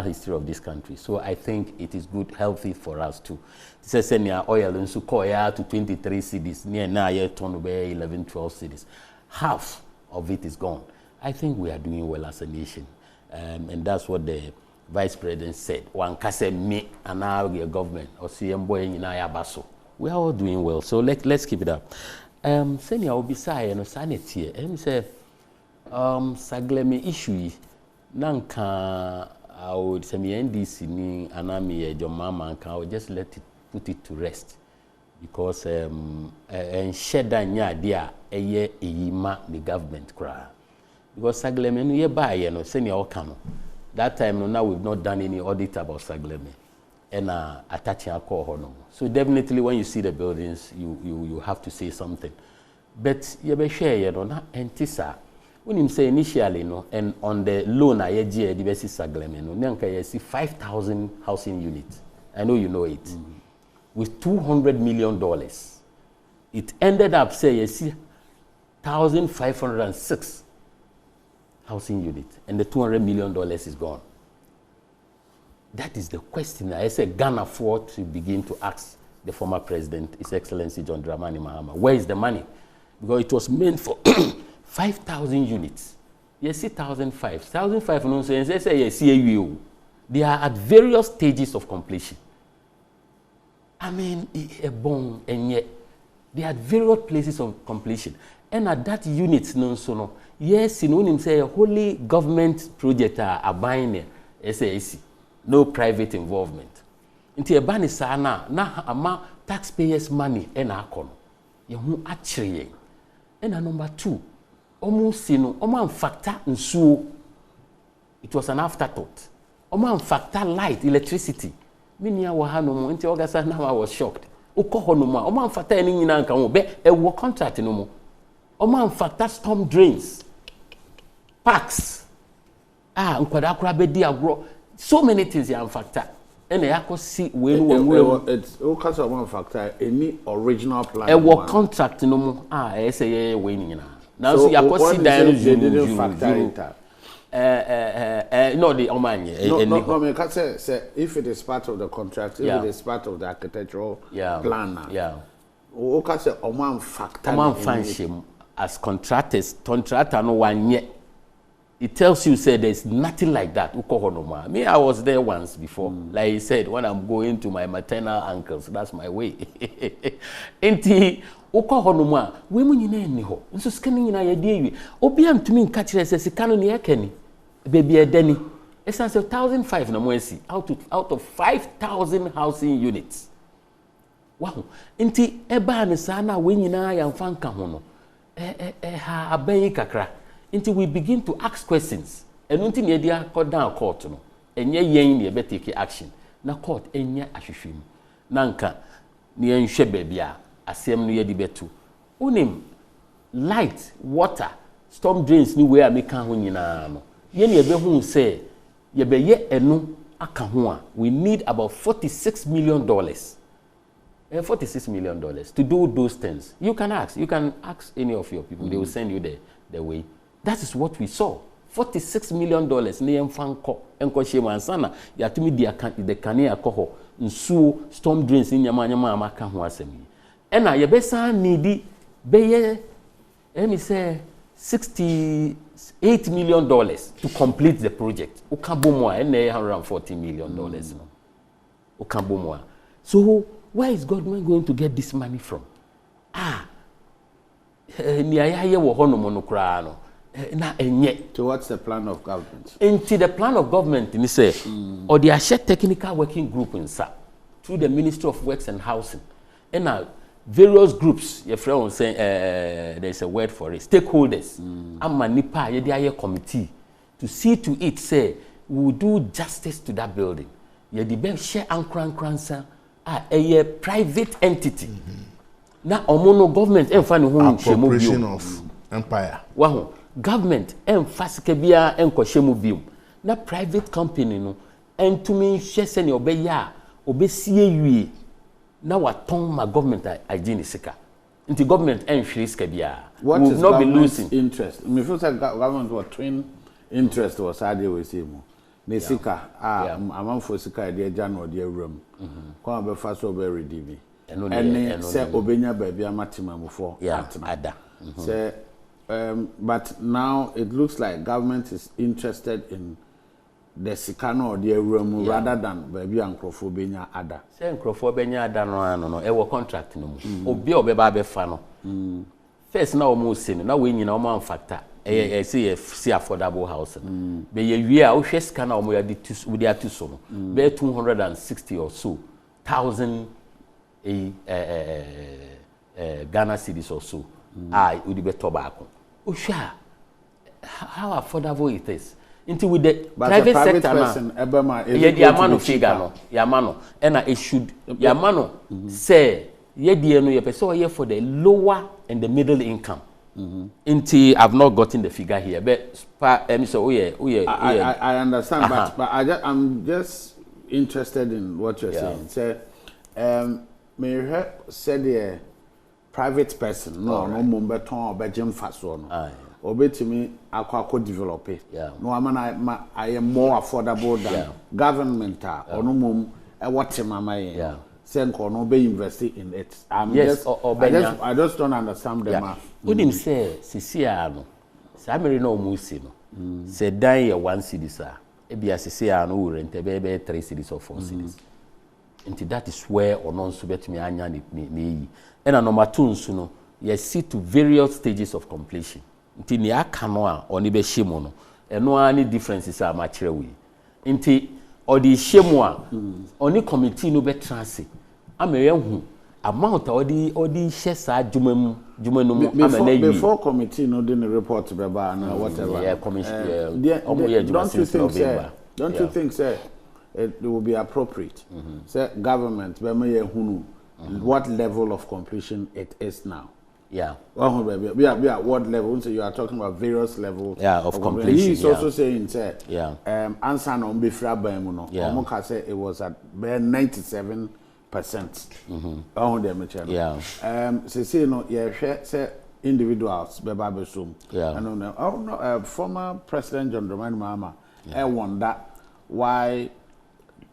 [SPEAKER 2] history of this country. So I think it is good, healthy for us too. This is oil and so to 23 cities near now turn over 11, 12 cities. half of it is gone. I think we are doing well as a nation. And that's what the Vice President said. One can say me and now the government or CM boy in Ayabaso. We are all doing well. So let's keep it up. Senior Obisai and sanity. And say Saglemi issue Nanka I would say me NDC ni anami your mama I would just put it to rest. Because and shed nya dia eye eyima the government cry. Because Sagleme no ye buy no senior okano. That time no now we've not done any audit about Sagleme. And attaching a call no. So definitely when you see the buildings you have to say something. But you be share you know na entisa. When him say initially no and on the loan I the best Sagleme no nyanka you see 5,000 housing units. I know you know it. With $200 million. It ended up, say, you see, 1,506 housing units, and the $200 million is gone. That is the question I say Ghana afford to begin to ask the former president, His Excellency John Dramani Mahama, where is the money? Because it was meant for 5,000 units. You see, 1,500. 1,500, no, say, you see, they are at various stages of completion. I mean, a bone, and yet they had various places of completion. And at that unit, no, yes, you know, him say a wholly government project are buying it, SAC, no private involvement. Into a ban is na ama taxpayers' money and akon. You who actually. And number two, almost factor and so it was an afterthought. Factor light, electricity. Many are no into August now I was shocked. Oko no more. Oman factor any nyina nka wo be e wo contract no mo. Oman factor storm drains. Parks. Nkwada akura be di agro. So many things you factor. And I see we
[SPEAKER 1] it's okay so one factor any original plan.
[SPEAKER 2] E wo contract no mo. Say we nyina. Now so you see down
[SPEAKER 1] you factor it.
[SPEAKER 2] No, the Omanye.
[SPEAKER 1] No, I mean, say if it is part of the contract, if it is part of the architectural plan. Okay, say Oman factor.
[SPEAKER 2] Oman function as contractor no one yet. It tells you say there's nothing like that. Me, I was there once before. Like he said, when I'm going to my maternal uncles, that's my way. Enti ukohonoma, we munyina ni ho. Nso scanning na ye die. Obi am tumi nka kire se sika no ne yakani. Baby edani. Essence 1,500 na mwesi out of 5,000 housing units. Wow. Enti eba ne sa na we nyina ya mfa nka ho no. Ha aban kakra. Until we begin to ask questions. And until you go down court, no, and ye be take action. Na court enye ahwehwem. Nanka ni enhwe babia asem no ye di betu. Unim light, water, storm drains ni we ameka ho nyina no. Ye ne be hu say ye be ye eno aka ho a we need about $46 million. $46 million to do those things. You can ask any of your people. They will send you the way. That is what we saw. $46 million ne yemfanko enko shema ansana ya tumi the kane akoho nsuo storm drains ni nyama amaka ho asemi ena ye besa need be let me say $68 million to complete the project. Ukabomo ene $140 million no. Ukabomo. So where is government going to get this money from? Ni ayaye wo hono mo no kra no.
[SPEAKER 1] So what's the plan of government?
[SPEAKER 2] Into the plan of government, ni say, or the shared technical working group in SA through the Ministry of Works and Housing, and now various groups. Your friend was saying there's a word for it. Stakeholders. Nipa ye committee to see to it. Say we will do justice to that building. Ye the best share ankransa a private entity. Now omono government
[SPEAKER 3] appropriation of empire.
[SPEAKER 2] Wow. Government emphasize bia enkohwemu biom na private company no entumi hwe se ne obeya obesie wie na waton ma government agini sika nti government enhwere sika bia
[SPEAKER 1] will not be losing interest. Me feel like government was twin interest was ade we say mo ne sika amanfo sika de agya no de awuram kwa be fa so be redeem ene se obenya ba bia matemamufo atena ada se But now it looks like government is interested in the Sikano or the room rather than baby and Crofobenia Ada.
[SPEAKER 2] Say Crofobenia Ada no, ewo contract no. Obi obeba be fa no. First now mo sin, now we nyina o factor. See affordable house. Be ye wie a wo hwe sika na o mo ya di atu so no. Be 260 or so thousand Ghana cedis or so. Would be tobacco. How affordable it is. Into with the private sector person, Yamano figure no, Yamano, and it should Yamano say no ye for the lower and the middle income. Into I've not gotten the figure here, but so
[SPEAKER 1] I understand, but I'm just interested in what you're saying. Say, may said the private person no mumbeton or Belgium fast one. Obetimi akwa develop it. No, I am more affordable than government or no mum what mama Senko no be invested in it. I just don't understand the math.
[SPEAKER 2] Would him say Siciano Samiri no musi no say die 1 cedi sir. Ebia Siciano will rent a baby 3 cedis or 4 cedis. And that is where or non subet me anya ni and a number 2 no you see to various stages of completion. Nti ni aka no a oni be hyemu no eno ani differences are machire we nti odi hyemu a oni committee no be transit amere hu amount odi hye sa djuma no
[SPEAKER 1] before committee no dey report be ba na whatever don't you think say it will be appropriate say government be me hunu what level of completion it is now.
[SPEAKER 2] Yeah.
[SPEAKER 1] Oh, baby. We are what level? So you are talking about various levels.
[SPEAKER 2] Of completion.
[SPEAKER 1] He is also saying, say, answer no befra bemuno. Omoka say it was at 97%. Oh, them say no, say individuals, beba sum. I don't know. Oh no, former President John Dramani Mahama, I wonder why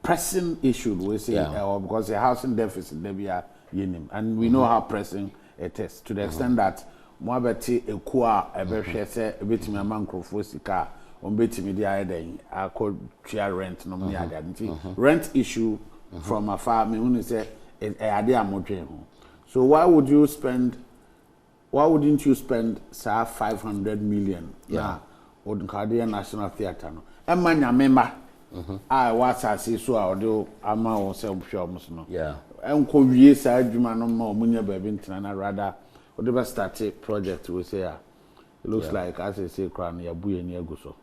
[SPEAKER 1] pressing issue we say, because the housing deficit they be yinim, and we know how pressing it is to the extent that Mwabeti Ekua Ebeshe say betimi amankrofo sika on betimi di ayeden akọ share rent no me ade rent issue from afar me when say ade amodwen ho. So why wouldn't you spend 500 million na Odunkadia National Theatre no emanya memba what I see so I do ama o se obhwe no enko wie sa adwuma no ma omunya baby ntina rather we dey start a project we say it looks like as I say crown ya buye ni aguso.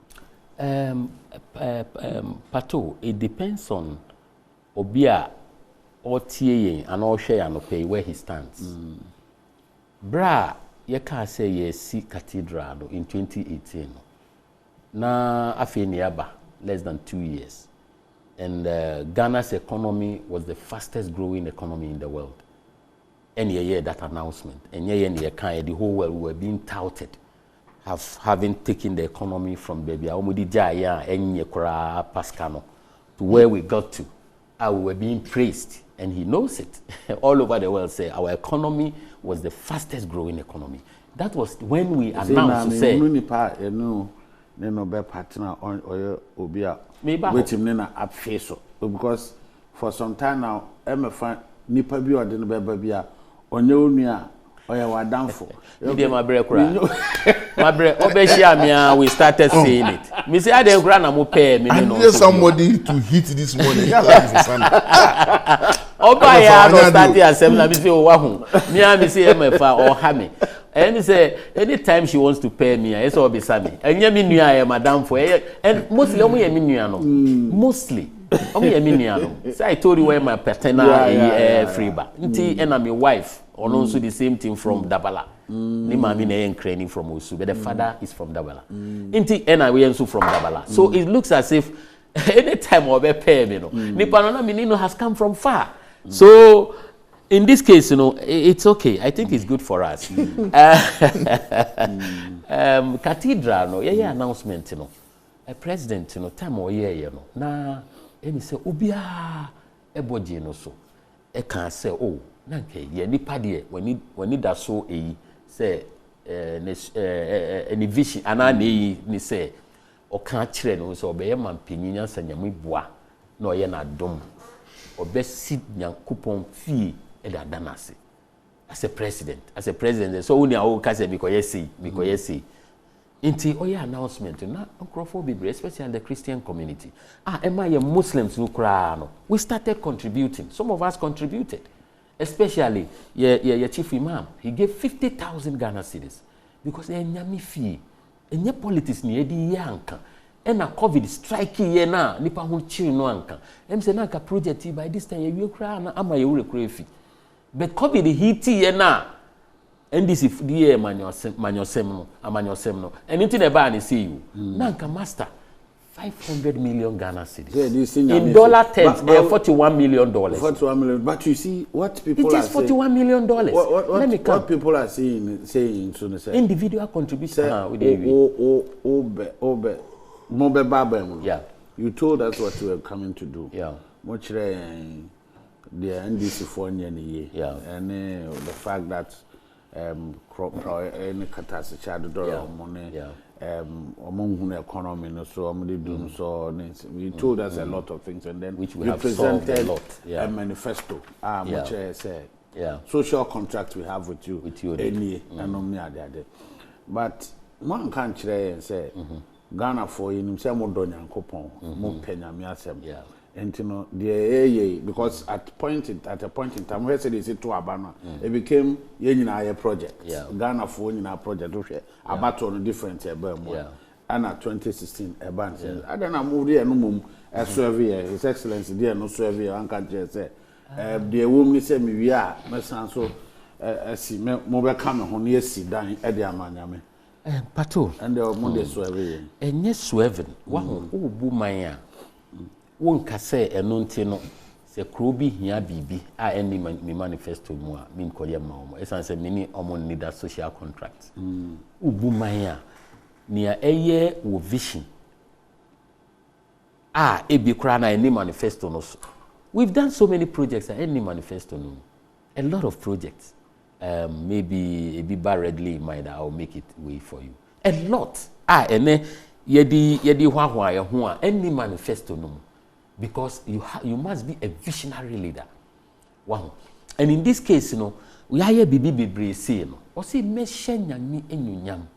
[SPEAKER 2] Pato, it depends on obia or tie and all share and pay where he stands. Bra ye can say ye see cathedral in 2018 na afeni aba less than 2 years. And Ghana's economy was the fastest growing economy in the world. And you hear that announcement. And the whole world were being touted, having taken the economy from baby Pascano to where we got to. We were being praised, and he knows it. All over the world say our economy was the fastest growing economy. That was when we announced to say.
[SPEAKER 1] No be partner on or obia wait him na apface because for some time now find nipa bi ode no be bia onye onua oya wadanfo
[SPEAKER 2] dey my bre kura my bre obehia me we started saying it me say ade kura na mo pay me no
[SPEAKER 3] need somebody to hit this morning
[SPEAKER 2] oba ya no start assembly me say o wa hu me say emefa or ha me. And say anytime she wants to pay me, it's all beside me. And me nua madam for and mostly omo ye me nua no. Mostly omo ye me nua no. So I told you where my paternal free ba. Nti and my wife also the same thing from Dabala. Ni mami na yen training from Osu, but the father is from Dabala. Nti and we also from Dabala. So it looks as if anytime we pay me no. Nipa no me no has come from far. So in this case, it's okay. I think it's good for us. Cathedral, no, announcement, a president, time or year, na, and say, Ubia, eboji no so. I can't say, oh, nanke, ye ni padie, when it does so, say, ne vision ana ne say o kan kire no so obeye man panyinya sanyame boa na oye na dom obesi nyankopon fie e da danase as a president so we na ka say because yes inti oye announcement na nkrofo be especially the Christian community am I Muslims no kra no we started contributing. Some of us contributed, especially your chief imam. He gave 50,000 Ghana cedis because nyame fie enye politics ni edi yanka na COVID strike ye na nipa ho chiri no anka em say na ka project by this time ye kra na ama ye wure kra fi but COVID hit ye na NDC die manyosem no anything e ba na say you na nka master 500 million Ghana cedis. In dollar terms, $41 million.
[SPEAKER 1] 41 million. But you see, what people are saying...
[SPEAKER 2] It is $41 million.
[SPEAKER 1] What people are saying so say,
[SPEAKER 2] individual contribution.
[SPEAKER 1] Yeah. You told us what you were coming to do.
[SPEAKER 2] Yeah.
[SPEAKER 1] Much the NDC for year.
[SPEAKER 2] Yeah.
[SPEAKER 1] And the fact that any catastrophe money. Yeah. Among economy so we told us a lot of things and then
[SPEAKER 2] which we have presented a lot. Yeah.
[SPEAKER 1] A manifesto which I said social contract we have with you any but one can't say Ghana for in say mo do nyankopon mo penyame asem and you know the because at a point in time where said is it to abana it became a project. Ghana for nyina project about on different and at 2016 a band I don't know move there no mum survey his excellency there no survey an can just say the woman say me we are me so asi mo be come ho na asi dan e de amanyame
[SPEAKER 2] pato
[SPEAKER 1] and the mo survey
[SPEAKER 2] enye swerving wa ho obu man a won ka say eno nti no se kro bi hia bibi a eni me manifesto mu a min koye ma omo esan se mini omo need that social contract ubu man a nia eye wo vision ebi kra na eni manifesto no so. We've done so many projects at eni manifesto no, a lot of projects. Maybe a bit readily in mind, I'll make it way for you. A lot ene yedi hwa ya ho a eni manifesto no, because you must be a visionary leader. Wow. And in this case, you know, we are bibi bebre say no. O say me nyame enyunyam.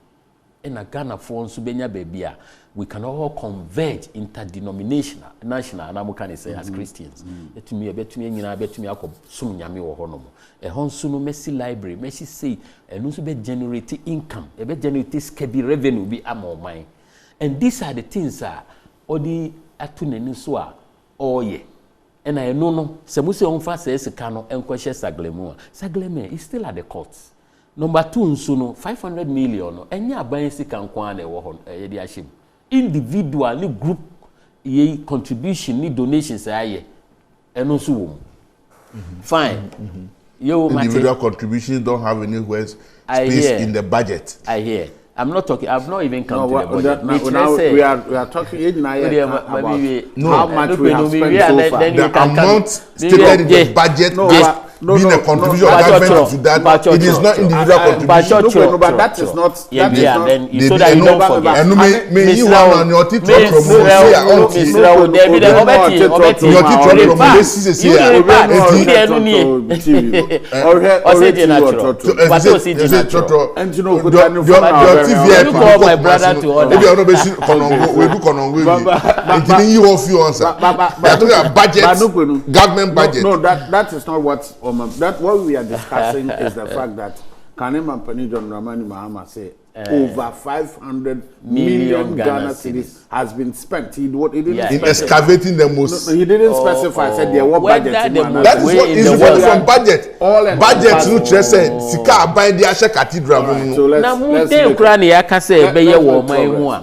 [SPEAKER 2] Na Ghana for nso benya bebia we can all converge interdenominational national and am can say as Christians. Betumi nyina betumi akosom nyame wo hono mo. Honso no Mercy Library, Mercy say and also be generate income, be generate scabi revenue be amon. And these are the things odi atunani so oye. And I know se mu se onfa se sika no enkwehye saglemu is still at the courts. Number 2 nso no 500 million no enya aban sika nkwa na ewo ho ye di ahim individual ni group ye contribution ni donations aye eno nso wo fine
[SPEAKER 3] individual contributions don't have anywhere space in the budget.
[SPEAKER 2] I hear. I've not even come to the budget.
[SPEAKER 1] We are talking about how much we have spent so far.
[SPEAKER 3] The amount stated in the budget being a contribution of government to that, it is not individual contribution.
[SPEAKER 1] But that is not.
[SPEAKER 2] So that you don't forget.
[SPEAKER 3] And me you want on your teacher
[SPEAKER 2] my brother to order.
[SPEAKER 3] Government budget.
[SPEAKER 1] No, that is not what what we are discussing is the fact that Kanema Pani John Ramani Mahama say over 500 million Ghana cedis has been spent. He didn't
[SPEAKER 3] in excavating the most.
[SPEAKER 1] No, he didn't specify. Said there what budget.
[SPEAKER 3] That is what is from budget. Budget no just said sika buy the Asha Cathedral.
[SPEAKER 2] So let's Ukraine yaka say be ye wo man mu a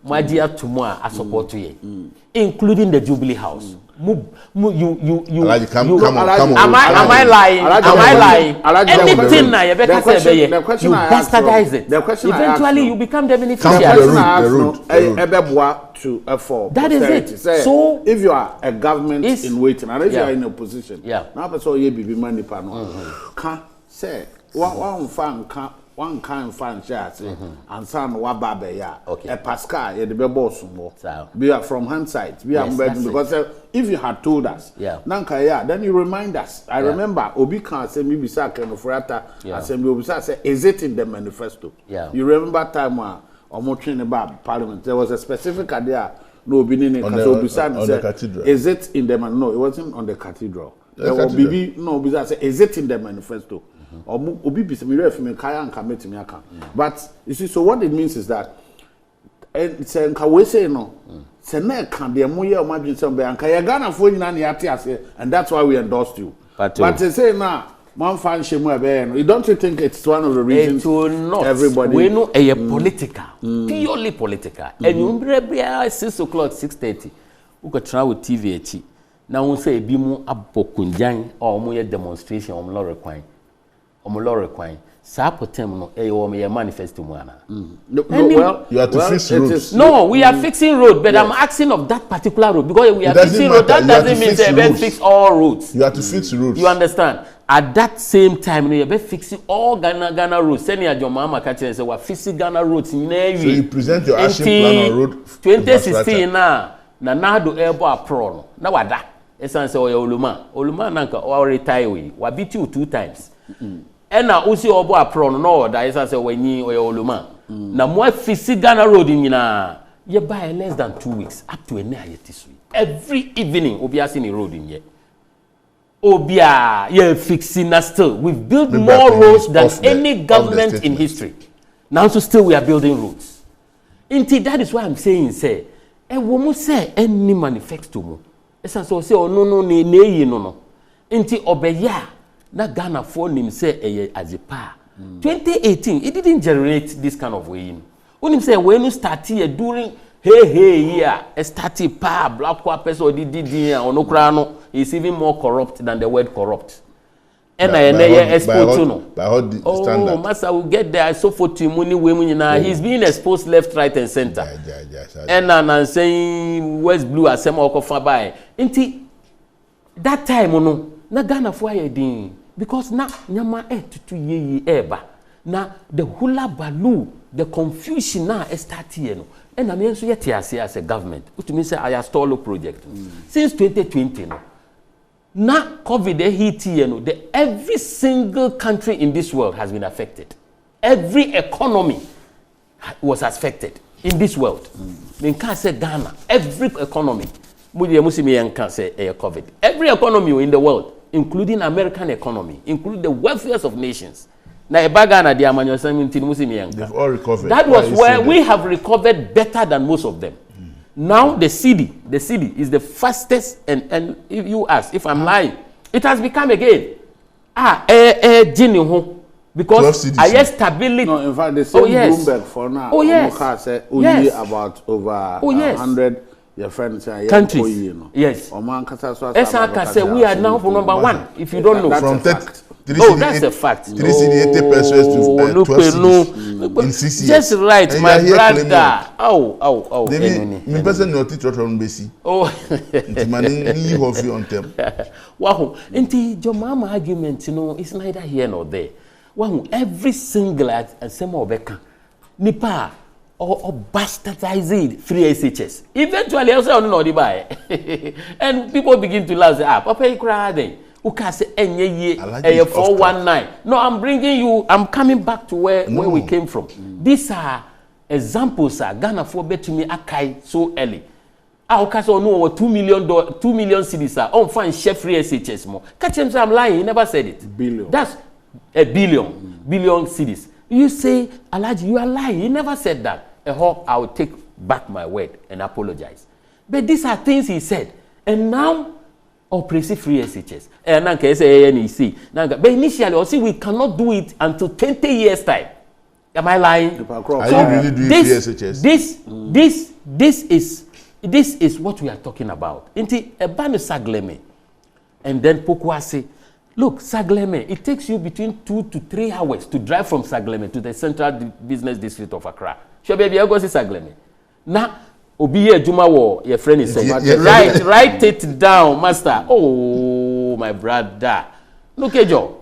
[SPEAKER 2] maji atomo a support ye, including the Jubilee House. You am I lying? Anything na you better say you bastardize it. Eventually you become the beneficiary. That is it. So
[SPEAKER 1] if you are a government in waiting and if you are in a position, now person you be money pa no. Can say one fan can one kind fan share say and son wababe ya
[SPEAKER 2] Okay.
[SPEAKER 1] a pascal ye the be boss mo
[SPEAKER 2] So.
[SPEAKER 1] be from hindsight we are
[SPEAKER 2] Yes, that's
[SPEAKER 1] because if you had told us
[SPEAKER 2] Yeah.
[SPEAKER 1] nanka ya then you remind us. I remember obi can say me bisa ken of rata
[SPEAKER 2] Yeah.
[SPEAKER 1] assembly obi say is it in the manifesto.
[SPEAKER 2] Yeah.
[SPEAKER 1] You remember time omo twin about parliament there was a specific idea no obi ni
[SPEAKER 3] On the cathedral.
[SPEAKER 1] is it in the no it wasn't on the cathedral. There will be no bisa say is it in the manifesto. Obi bisa me ref me kaya and committee me aka. But you see, so what it means is that it's a we say no. Say na can be moye o madwin say be anka ye Ghana fo nyina na yate ase and that's why we endorsed you. But they say na man fan shemu ebe no. Don't you think it's one of the reasons
[SPEAKER 2] it will not
[SPEAKER 1] everybody
[SPEAKER 2] we know a political purely political and you bia 6 o'clock 6:30 we go try with TV echi na won say ebi mu abokunjan or mo ye demonstration on law require sa potem no e wo me manifesto mu ana
[SPEAKER 1] well
[SPEAKER 3] you have to fix roads.
[SPEAKER 2] no we are fixing road but I'm asking of that particular road because we are fixing road that doesn't mean say we fix all roads.
[SPEAKER 3] You have to fix roads.
[SPEAKER 2] You understand? At that same time, you be fixing all Ghana roads. Send your mama catch say we fixing Ghana roads in every.
[SPEAKER 3] So you present your action plan on road.
[SPEAKER 2] 2016 na do airport apron. Na wada. Esan say oya Oluma nanka o retire we. Wa beat you 2 times. And na usi obo apron no oda esan say wenyi oya Oluma. Na mo fixing Ghana road nyina. You buy less than 2 weeks up to a near this week. Every evening obi asking the road in here. Obia, yeah, fixing us still. We've built more roads than any government in history. Now, so still we are building roads. Indeed, that is why I'm saying, say, a woman say any manifesto mo. Esa so say, oh no, no. Indeed, obeya na Ghana for him say as a pa. 2018, it didn't generate this kind of way. When him say when you start here during. Hey, yeah, a static pa black person or no crano is even more corrupt than the word corrupt. And I exposed to no.
[SPEAKER 3] By how the standard?
[SPEAKER 2] Oh, Master will get there. So for Timoni women now, he's being exposed left, right, and center. And I'm saying West Blue as some of by. Inti that time no, na Ghana for din because na nyama to ye eba. Na the hula baloo, the confusion now start here no. And I mean, so yet as a government, which means I stall a project since 2020. No, now COVID hit here. No, every single country in this world has been affected. Every economy was affected in this world. We can't say Ghana. Every economy, can't say COVID. Every economy in the world, including American economy, including the welfare of nations. They've all
[SPEAKER 3] recovered.
[SPEAKER 2] That was where we have recovered better than most of them. Now the city is the fastest, and if you ask if I'm lying, it has become again because I have stability.
[SPEAKER 1] No, in fact, the same Bloomberg for now.
[SPEAKER 2] Oh yes.
[SPEAKER 1] Only about over 100 your friends
[SPEAKER 2] countries. Yes. Say we are now for number 1. If you don't know,
[SPEAKER 3] from
[SPEAKER 2] that. Oh, that's a fact.
[SPEAKER 3] 3 cedi 80 pesos to 12 cedis in 6 years.
[SPEAKER 2] Just right, and my brother. Oh.
[SPEAKER 3] Me person no teach from basi.
[SPEAKER 2] Oh.
[SPEAKER 3] Nti mani ni hofi on them.
[SPEAKER 2] Wow. Nti your mama argument, it's neither here nor there. Wow, every single and some obeka nipa or bastardized free SHS. Eventually, also no the buy. And people begin to laugh. Papa, you cry then. Uka say enye 419. No, I'm coming back to where we came from. These are examples Ghana for bet me akai so early. Uka say no $2 million cedis on fine chef free SHS more. Catch him say I'm lying, he never said it.
[SPEAKER 1] Billion.
[SPEAKER 2] That's a billion cedis. You say Alaji, you are lying. He never said that. I hope I will take back my word and apologize. But these are things he said. And now oppressive free SHS. And now say NEC. But initially, also we cannot do it until 20 years time. Am I lying?
[SPEAKER 3] Are you really doing free SHS?
[SPEAKER 2] This is what we are talking about. Inti ebanu sagleme. And then Pokwa say, look, Sagleme, it takes you between 2 to 3 hours to drive from Sagleme to the central business district of Accra. Sure, baby, I go see Sagleme. Now, Obiye Juma wo, your friend is saying, write it down, master. Oh, my brother. Look at you.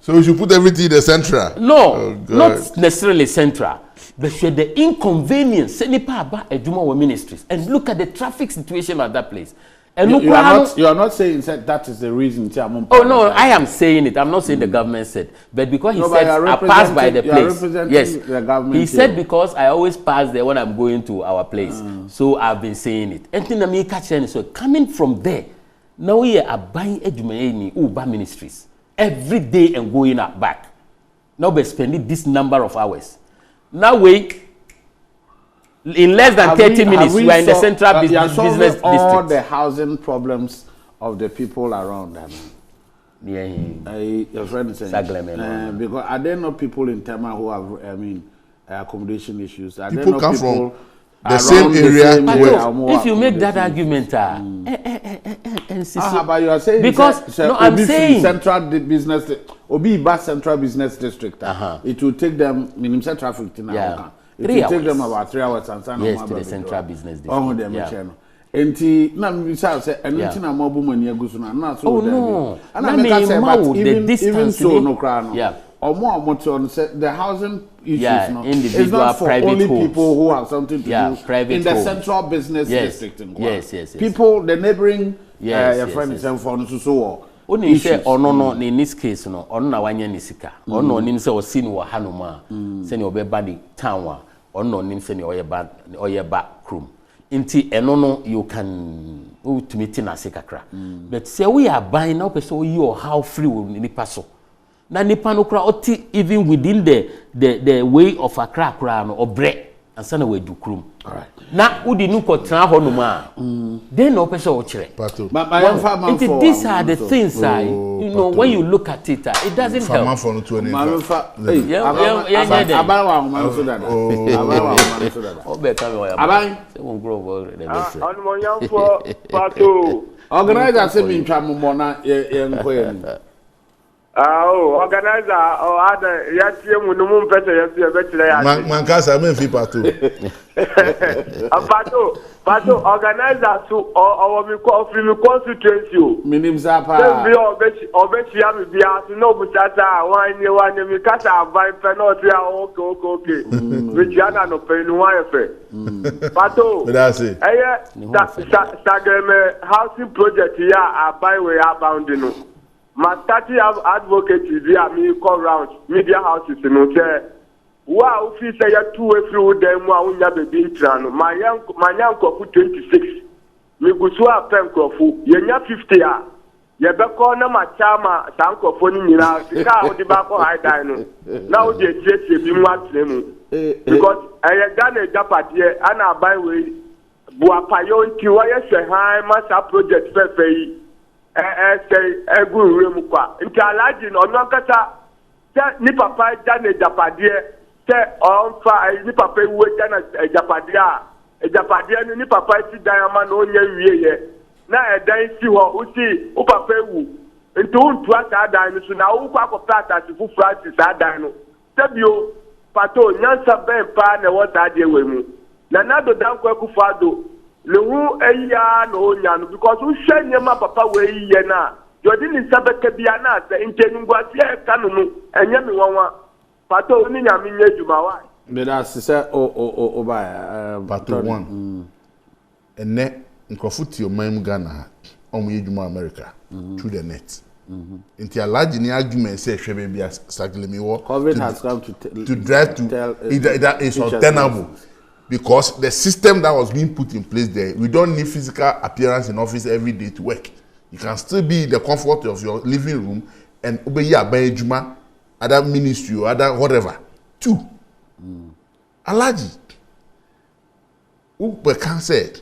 [SPEAKER 3] So we should put everything in the central?
[SPEAKER 2] No, not necessarily central. But should the inconvenience send about Ejuma ministries and look at the traffic situation at that place. And
[SPEAKER 1] you are not saying that is the reason.
[SPEAKER 2] Oh no, I am saying it. I'm not saying the government said, but because he said I pass by the place. Yes,
[SPEAKER 1] the government
[SPEAKER 2] he said because I always pass there when I'm going to our place. So I've been saying it. And then I catch so coming from there, now we are buying Ejuma Uba ministries every day and going up back. Now we're spending this number of hours. Now wait. In less than 30 minutes, we are in the central business district.
[SPEAKER 1] All the housing problems of the people around them.
[SPEAKER 2] Yeah,
[SPEAKER 1] your friend is saying because are there not people in Tema who have, accommodation issues? Are
[SPEAKER 3] people
[SPEAKER 1] there not
[SPEAKER 3] come from the same area.
[SPEAKER 2] If you make that argument,
[SPEAKER 1] but you are saying
[SPEAKER 2] because no, I'm saying
[SPEAKER 1] central business, Obi central business district. It will take them minimum traffic now. It will take them about 3 hours and
[SPEAKER 2] yes, to the central business district.
[SPEAKER 1] Oh, them enti na me say anything na mobu mani agusu na so
[SPEAKER 2] no.
[SPEAKER 1] And I make say but even so no cry no.
[SPEAKER 2] Yeah.
[SPEAKER 1] On say the housing issues no.
[SPEAKER 2] It's
[SPEAKER 1] not for
[SPEAKER 2] private
[SPEAKER 1] only
[SPEAKER 2] homes.
[SPEAKER 1] people who have something to do
[SPEAKER 2] private
[SPEAKER 1] in the
[SPEAKER 2] homes.
[SPEAKER 1] central business district in Kwa.
[SPEAKER 2] Yes.
[SPEAKER 1] People the neighboring your friend is for so
[SPEAKER 2] Oni say ono no in this case no ono na wanya ni sika. Ono onim say o si ni wo hanoma. Say ni obeba di town wa. Ono onim say ni oyeba krum. Inti eno no you can to meet na sekakra. But say we are buying now person you how free will nipa so. Na nipa no kra oti even within the way of Accra kra no obre ansa na we do krum.
[SPEAKER 3] All right.
[SPEAKER 2] Na udi nu ko tran ho no ma. Then no person o kire. These are the things you know when you look at it it doesn't help.
[SPEAKER 1] Organizer say me twa mo na ye nko ye.
[SPEAKER 4] Organizer other yatie mu no mu mpese yatie betire ya.
[SPEAKER 3] Man kasa me fi pato. Pato organizer to our me constituency.
[SPEAKER 1] Minim zapa.
[SPEAKER 4] Be obechi am bia so no butata wan me kasa ban penalty okay. We jana no pe no wan fe. Pato.
[SPEAKER 3] That's it.
[SPEAKER 4] Sageme housing project here abai we abound no. My starting advocate is here, me call round media houses in hotel. Wow, if you say you're 2 way through them, I will never be in Trano. My young coffee 26. Me go to a pen coffee, you're 50 years. You're back on my chama, Sanko phone in out, the car with the back of high dino. Now they just be much them. Because I have done a Japan and I buy way. Buapayon, Kiwaya, high master project fair. Say egu remu kwa nti alaji no no nkata se ni papa jana japadie se onfa ni papa we jana japadie ni papa ti dayama no nya wieye na edan si ho uti u papa wu nti untu asa dan so na u kwa kopata si fu Francis adan no sebio pato nyansa ben pa na wota de we mu na nado dan kwa kufado lewu eya no nyanu because who shenye ma papa we ye na jodi ni sabeke bia na se ntenungwa se kanunu enye mi wanwa pato ni nyame nye juma wa
[SPEAKER 1] me da se o ba
[SPEAKER 3] pato one ene nkrofuti o man Ghana omo ye juma America through the net nti alaji ni argument say hwebe bia saglemi wo
[SPEAKER 1] COVID has come
[SPEAKER 3] to drive to that is untenable. Because the system that was being put in place there, we don't need physical appearance in office every day to work. You can still be in the comfort of your living room and obey your juma, other ministry or other whatever. 2. Alaji, who can say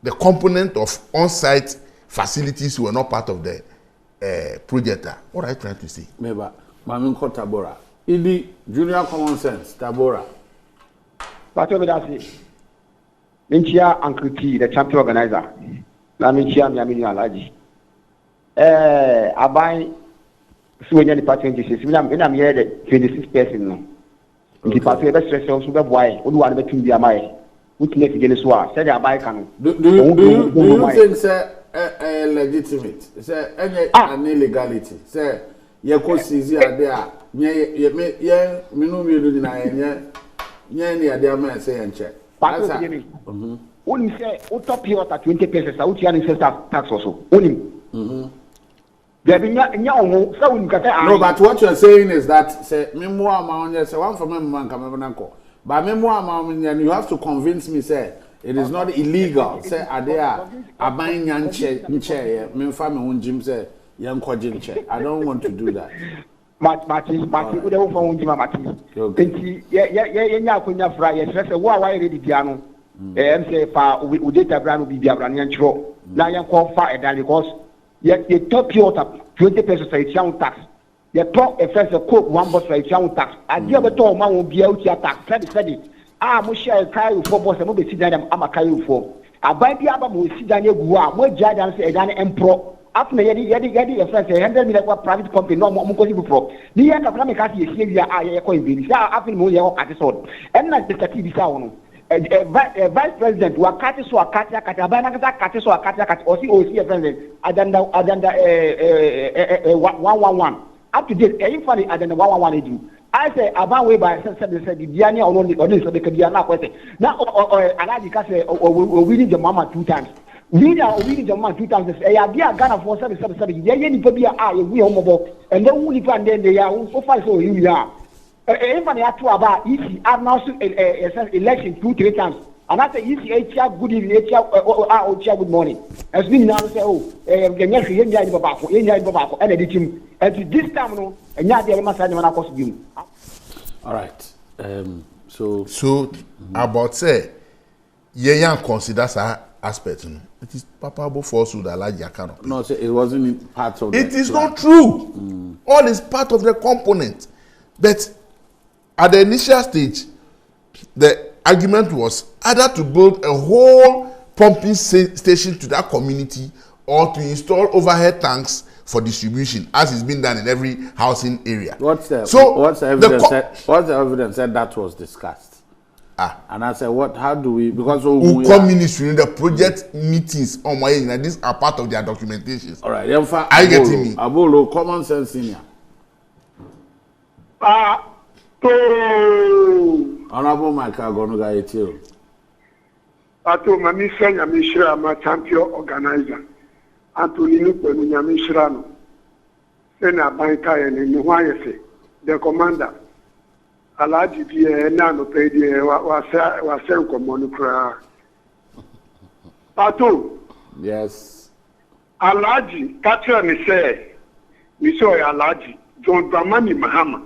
[SPEAKER 3] the component of on-site facilities were not part of the project. What are you trying to say?
[SPEAKER 1] Meba, Maminko Tabora. Idi junior common sense Tabora.
[SPEAKER 5] Pato Bedasi, Minchia Uncle T, the champion organizer. La Minchia Miami Alaji. I buy Sweden Department. I'm here 26 person. The party of stress also be why. Who want to be a my? Which next again is what? Say I buy canoe.
[SPEAKER 1] Do you think say legitimate? Say any illegality? Say ye ko sizi ade a ye minu mi do na ye ni ade ama say ye nche
[SPEAKER 5] Pato Jimmy. Only say utopia at 20 pesos. I would say tax also. Only. There be no so we can
[SPEAKER 1] no, but what you're saying is that say me more amount say one for me man come nanko. But me more amount you have to convince me say it is not illegal. Say adea aban nche me fa me hunjim say yanko nche. I don't want to do that.
[SPEAKER 5] Martin, we don't want to Martin. Yeah, kunya fra yes, say wo wa ready piano. Say fa we data brand be bia brand yancho. Na yanko fa edan because you top you up 20 pesos a young tax. You talk a first a coke 1 bottle a young tax. I give a to man will be out here tax. Said Musha carry for boss and mobile sit down. I'm a carry for. I buy the album will sit down. You go more judge and an emperor. After yadi a friend 100 million private company no more pro. The end of Ramikati is here. I coin be. After more at the sword. And like the TV sound. Vice President wakati so akati abana kati so akati osi president adanda 111 up to date e funny adanda 111 edu I say about way by said the diani only so they can be na kwese na alaji ka say we need the mama 2 times we need the mama 2 times e ya dia Ghana for 777 ye ni pa bia we homobo and then we plan then they are so far so you are even you to about easy announced election 2-3 times and I say easy good evening good morning as we now say and this time no and
[SPEAKER 1] all right so
[SPEAKER 3] about say ye consider that aspect no it is palpable falsehood that large account
[SPEAKER 1] no say it wasn't part of
[SPEAKER 3] it is not true all is part of the component but at the initial stage, the argument was either to build a whole pumping station to that community or to install overhead tanks for distribution, as is being done in every housing area.
[SPEAKER 1] What's the evidence that that was discussed? And I said, how do we, because
[SPEAKER 3] ministry in the project meetings on my end, these are part of their documentation.
[SPEAKER 1] All right,
[SPEAKER 3] are you getting me?
[SPEAKER 1] Abolo, common sense senior. Honorable Michael Gonuga Etio.
[SPEAKER 6] Ato Mamisa Yamishra, my champion organizer. Antonino Yamishra. Sena Banka and Nuayese, the commander. Alaji Pia Nano paid was Senko Monocra. Ato.
[SPEAKER 1] Yes.
[SPEAKER 6] Alaji, Katra me say, we saw Alaji, John Dramani Mahama.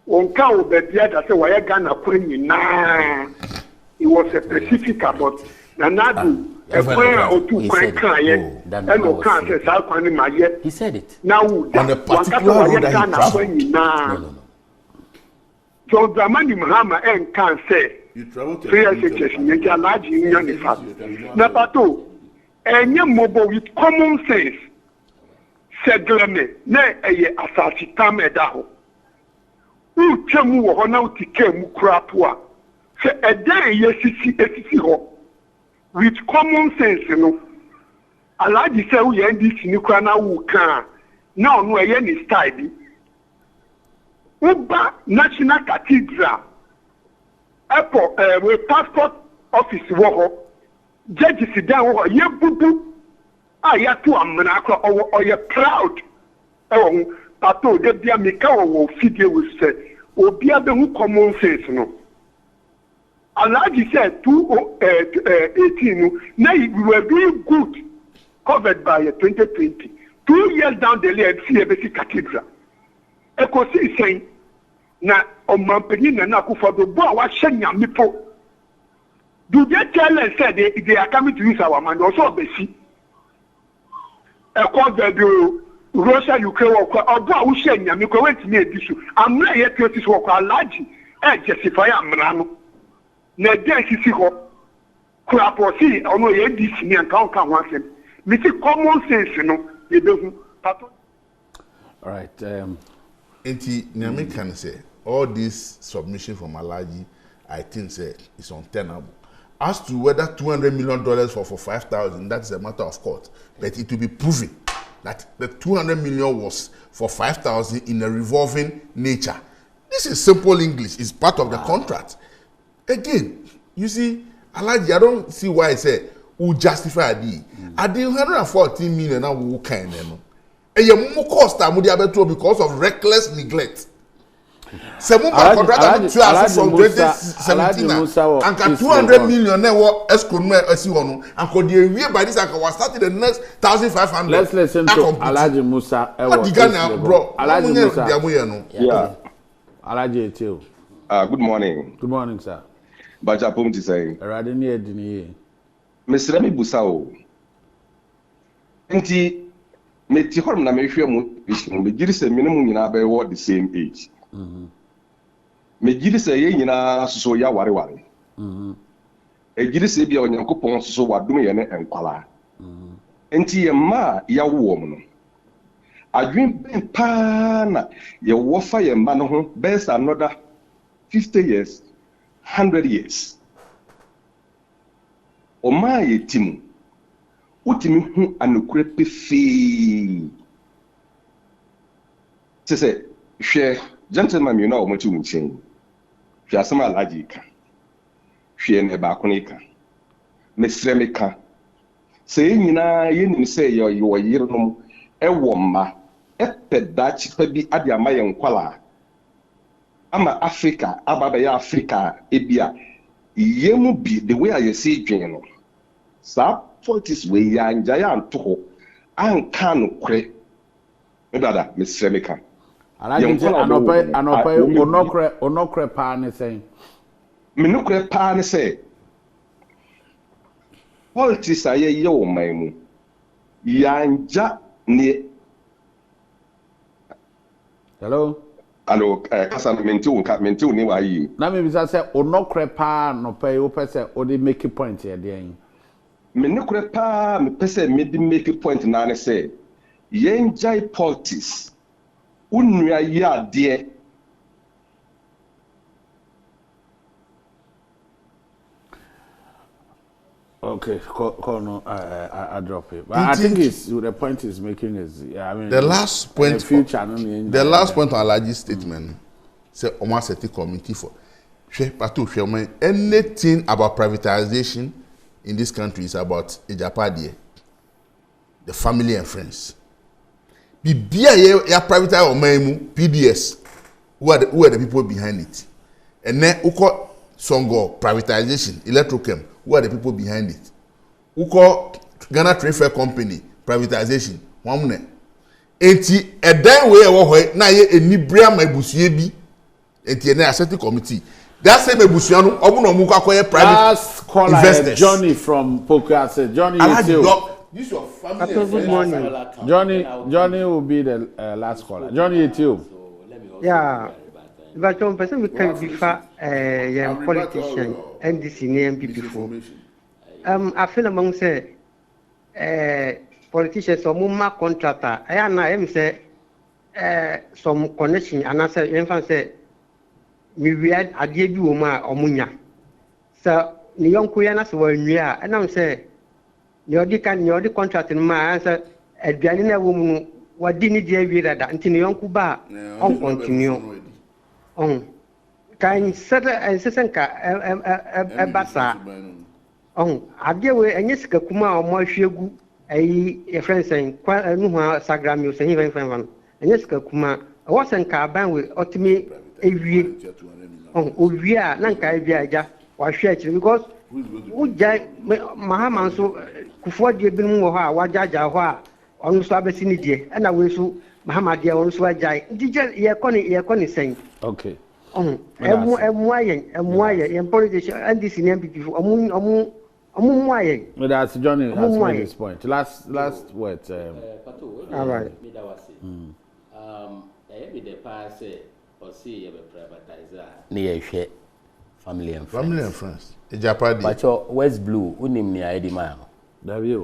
[SPEAKER 6] Onka obebia that say why Ghana kwenyi na it was a specific about nanadu ekwan otu kwan kan ye e no kan say sa kwan ni ma ye
[SPEAKER 2] he said it
[SPEAKER 6] now
[SPEAKER 3] on the particular road that he traveled
[SPEAKER 6] no John Dramani Mahama en kan say
[SPEAKER 3] you travel to
[SPEAKER 6] CSHS nyi alaji nyi ni fa na pato enye mobo with common sense segleme na eye asasi tam edaho Uchemu wo na utikemu krapua. Se ede esisi ho. With common sense no. Alaji se u ye ndisi ni kwa na wu kan. Na onu eye ni style bi. Uba National Cathedral. Airport we passport office wo ho. Judge sidan wo ye bubu. Ya to amna akwa o ye proud. Pato de bia meka wo fidie we say obia be hu common sense no Alaji said 2018 no now we were doing good covered by 2020 2 years down the line see a basic cathedral ekosi saying na omampeni na akufado bo wa shenya mipo do they tell us said they are coming to use our money also besi video Russia Ukraine obo a wo hye nyame ko wetimi edisu amra ye thesis wo kwa Alaji justify amra no na dey sisi ho kura prosi ono ye disi ni anka onka ho asem mi ti common sense no ye behu pato.
[SPEAKER 1] All right
[SPEAKER 3] enti nyame can say all this submission from Alaji I think say is untenable. As to whether $200 million for 5,000, that is a matter of court, but it will be proven that the 200 million was for 5,000 in a revolving nature. This is simple English. It's part of the contract. Again, you see, Alaji, I don't see why I say who justify Adi. Adi 114 million now who can know. And you more cost because of reckless neglect. Seven contract from 2017 and 200 million now and could you by this I was starting the next 1,500.
[SPEAKER 1] Let's listen to Alaji Musa.
[SPEAKER 3] Bro,
[SPEAKER 1] Alaji Musa.
[SPEAKER 6] Yeah.
[SPEAKER 1] Alaji Etio.
[SPEAKER 6] Good morning.
[SPEAKER 1] Good morning, sir.
[SPEAKER 6] Baja Pumti saying,
[SPEAKER 1] Radini Edini.
[SPEAKER 6] Mr. Remy Busao. Enti, me tihom na me hwe mo vision, me giri se minimum nyina be what the same age. Me giri se ye nyina so ya ware. E giri se bia onyankopon so wadom ye ne enkwala. Enti ye ma ya wo mo no. Adwin ben pa na ye wo fa ye ma no ho best another 50 years, 100 years. Oma ye timu. Utimi hu anukure pefe. Say, share gentleman, you know what you mean. She has some allergic. She and a baconica. Miss Remica. Saying, you say you are year a woman, a pet Dutch, baby, Adia Mayan Kuala. I'm Africa, Ababa Africa, Ebia. Yemu be the way I see Jane. Sir. Politics we ya giant to an can cre brother Miss Remika.
[SPEAKER 1] Onokre pa ne say.
[SPEAKER 6] Me no cre pa ne say. Politics aye yo maimu. Yanja ne.
[SPEAKER 1] Hello.
[SPEAKER 6] Hello, kasa mentu ni wa yi.
[SPEAKER 1] Na me bisa say onokre pa no pay o pese o dey make point here dey.
[SPEAKER 6] Me no kure pa me pese me di make a point na ne say yen jai politics unua ya de
[SPEAKER 1] okay call no I drop it but I think it's the point he's making is I mean
[SPEAKER 3] the last point the last point on Alaji's statement say Oma Seti committee for anything about privatization in this country is about Ejapadi, the family and friends. Bibia ya privatize Omaimu, PDS, who are the people behind it. And then uko Songo privatization, Electrochem, who are the people behind it. Uko Ghana Trade Fair Company privatization, one. Enti a damn way na ye enibria mabusuye bi enti na asset committee. That same Ebusiano, Obuno Muka private investors.
[SPEAKER 1] Johnny from Poker said, Johnny,
[SPEAKER 3] this your family.
[SPEAKER 7] Good morning.
[SPEAKER 1] Johnny will be the last caller. Johnny, it's you.
[SPEAKER 7] Yeah, but one person we can be young politician and this in MPP before. I feel among say politicians or mumma contractor. I am say some connection and I say infant say. Me read adie bi wo ma omunya so ni yonko ya na so wanwia and am say ni odi contract no ma say aduane na wo mu wadi ni die wi dada nti ni yonko ba on continue on kan sesenka basa on adie we enye sika kuma o mo ahwegu ayi e friends en kwa nu ha sagram yo se hin fan enye sika kuma o senka ban we otimi ewie ovia na nka evia aja wa hwe akire because uja mahama so kufo de bi mu ho a wajaja ho a onu so abesi ni die na we so mahama de onu so ajai dije ye koni sen
[SPEAKER 1] okay
[SPEAKER 7] emu ayen politician and this in MPP omu ayen
[SPEAKER 1] but that's Johnny has made this point last word
[SPEAKER 7] all right
[SPEAKER 2] be the pass or see a privatizer near share family and friends.
[SPEAKER 3] Ejapadi.
[SPEAKER 2] But your West Blue, unim ni ID mile.
[SPEAKER 1] There you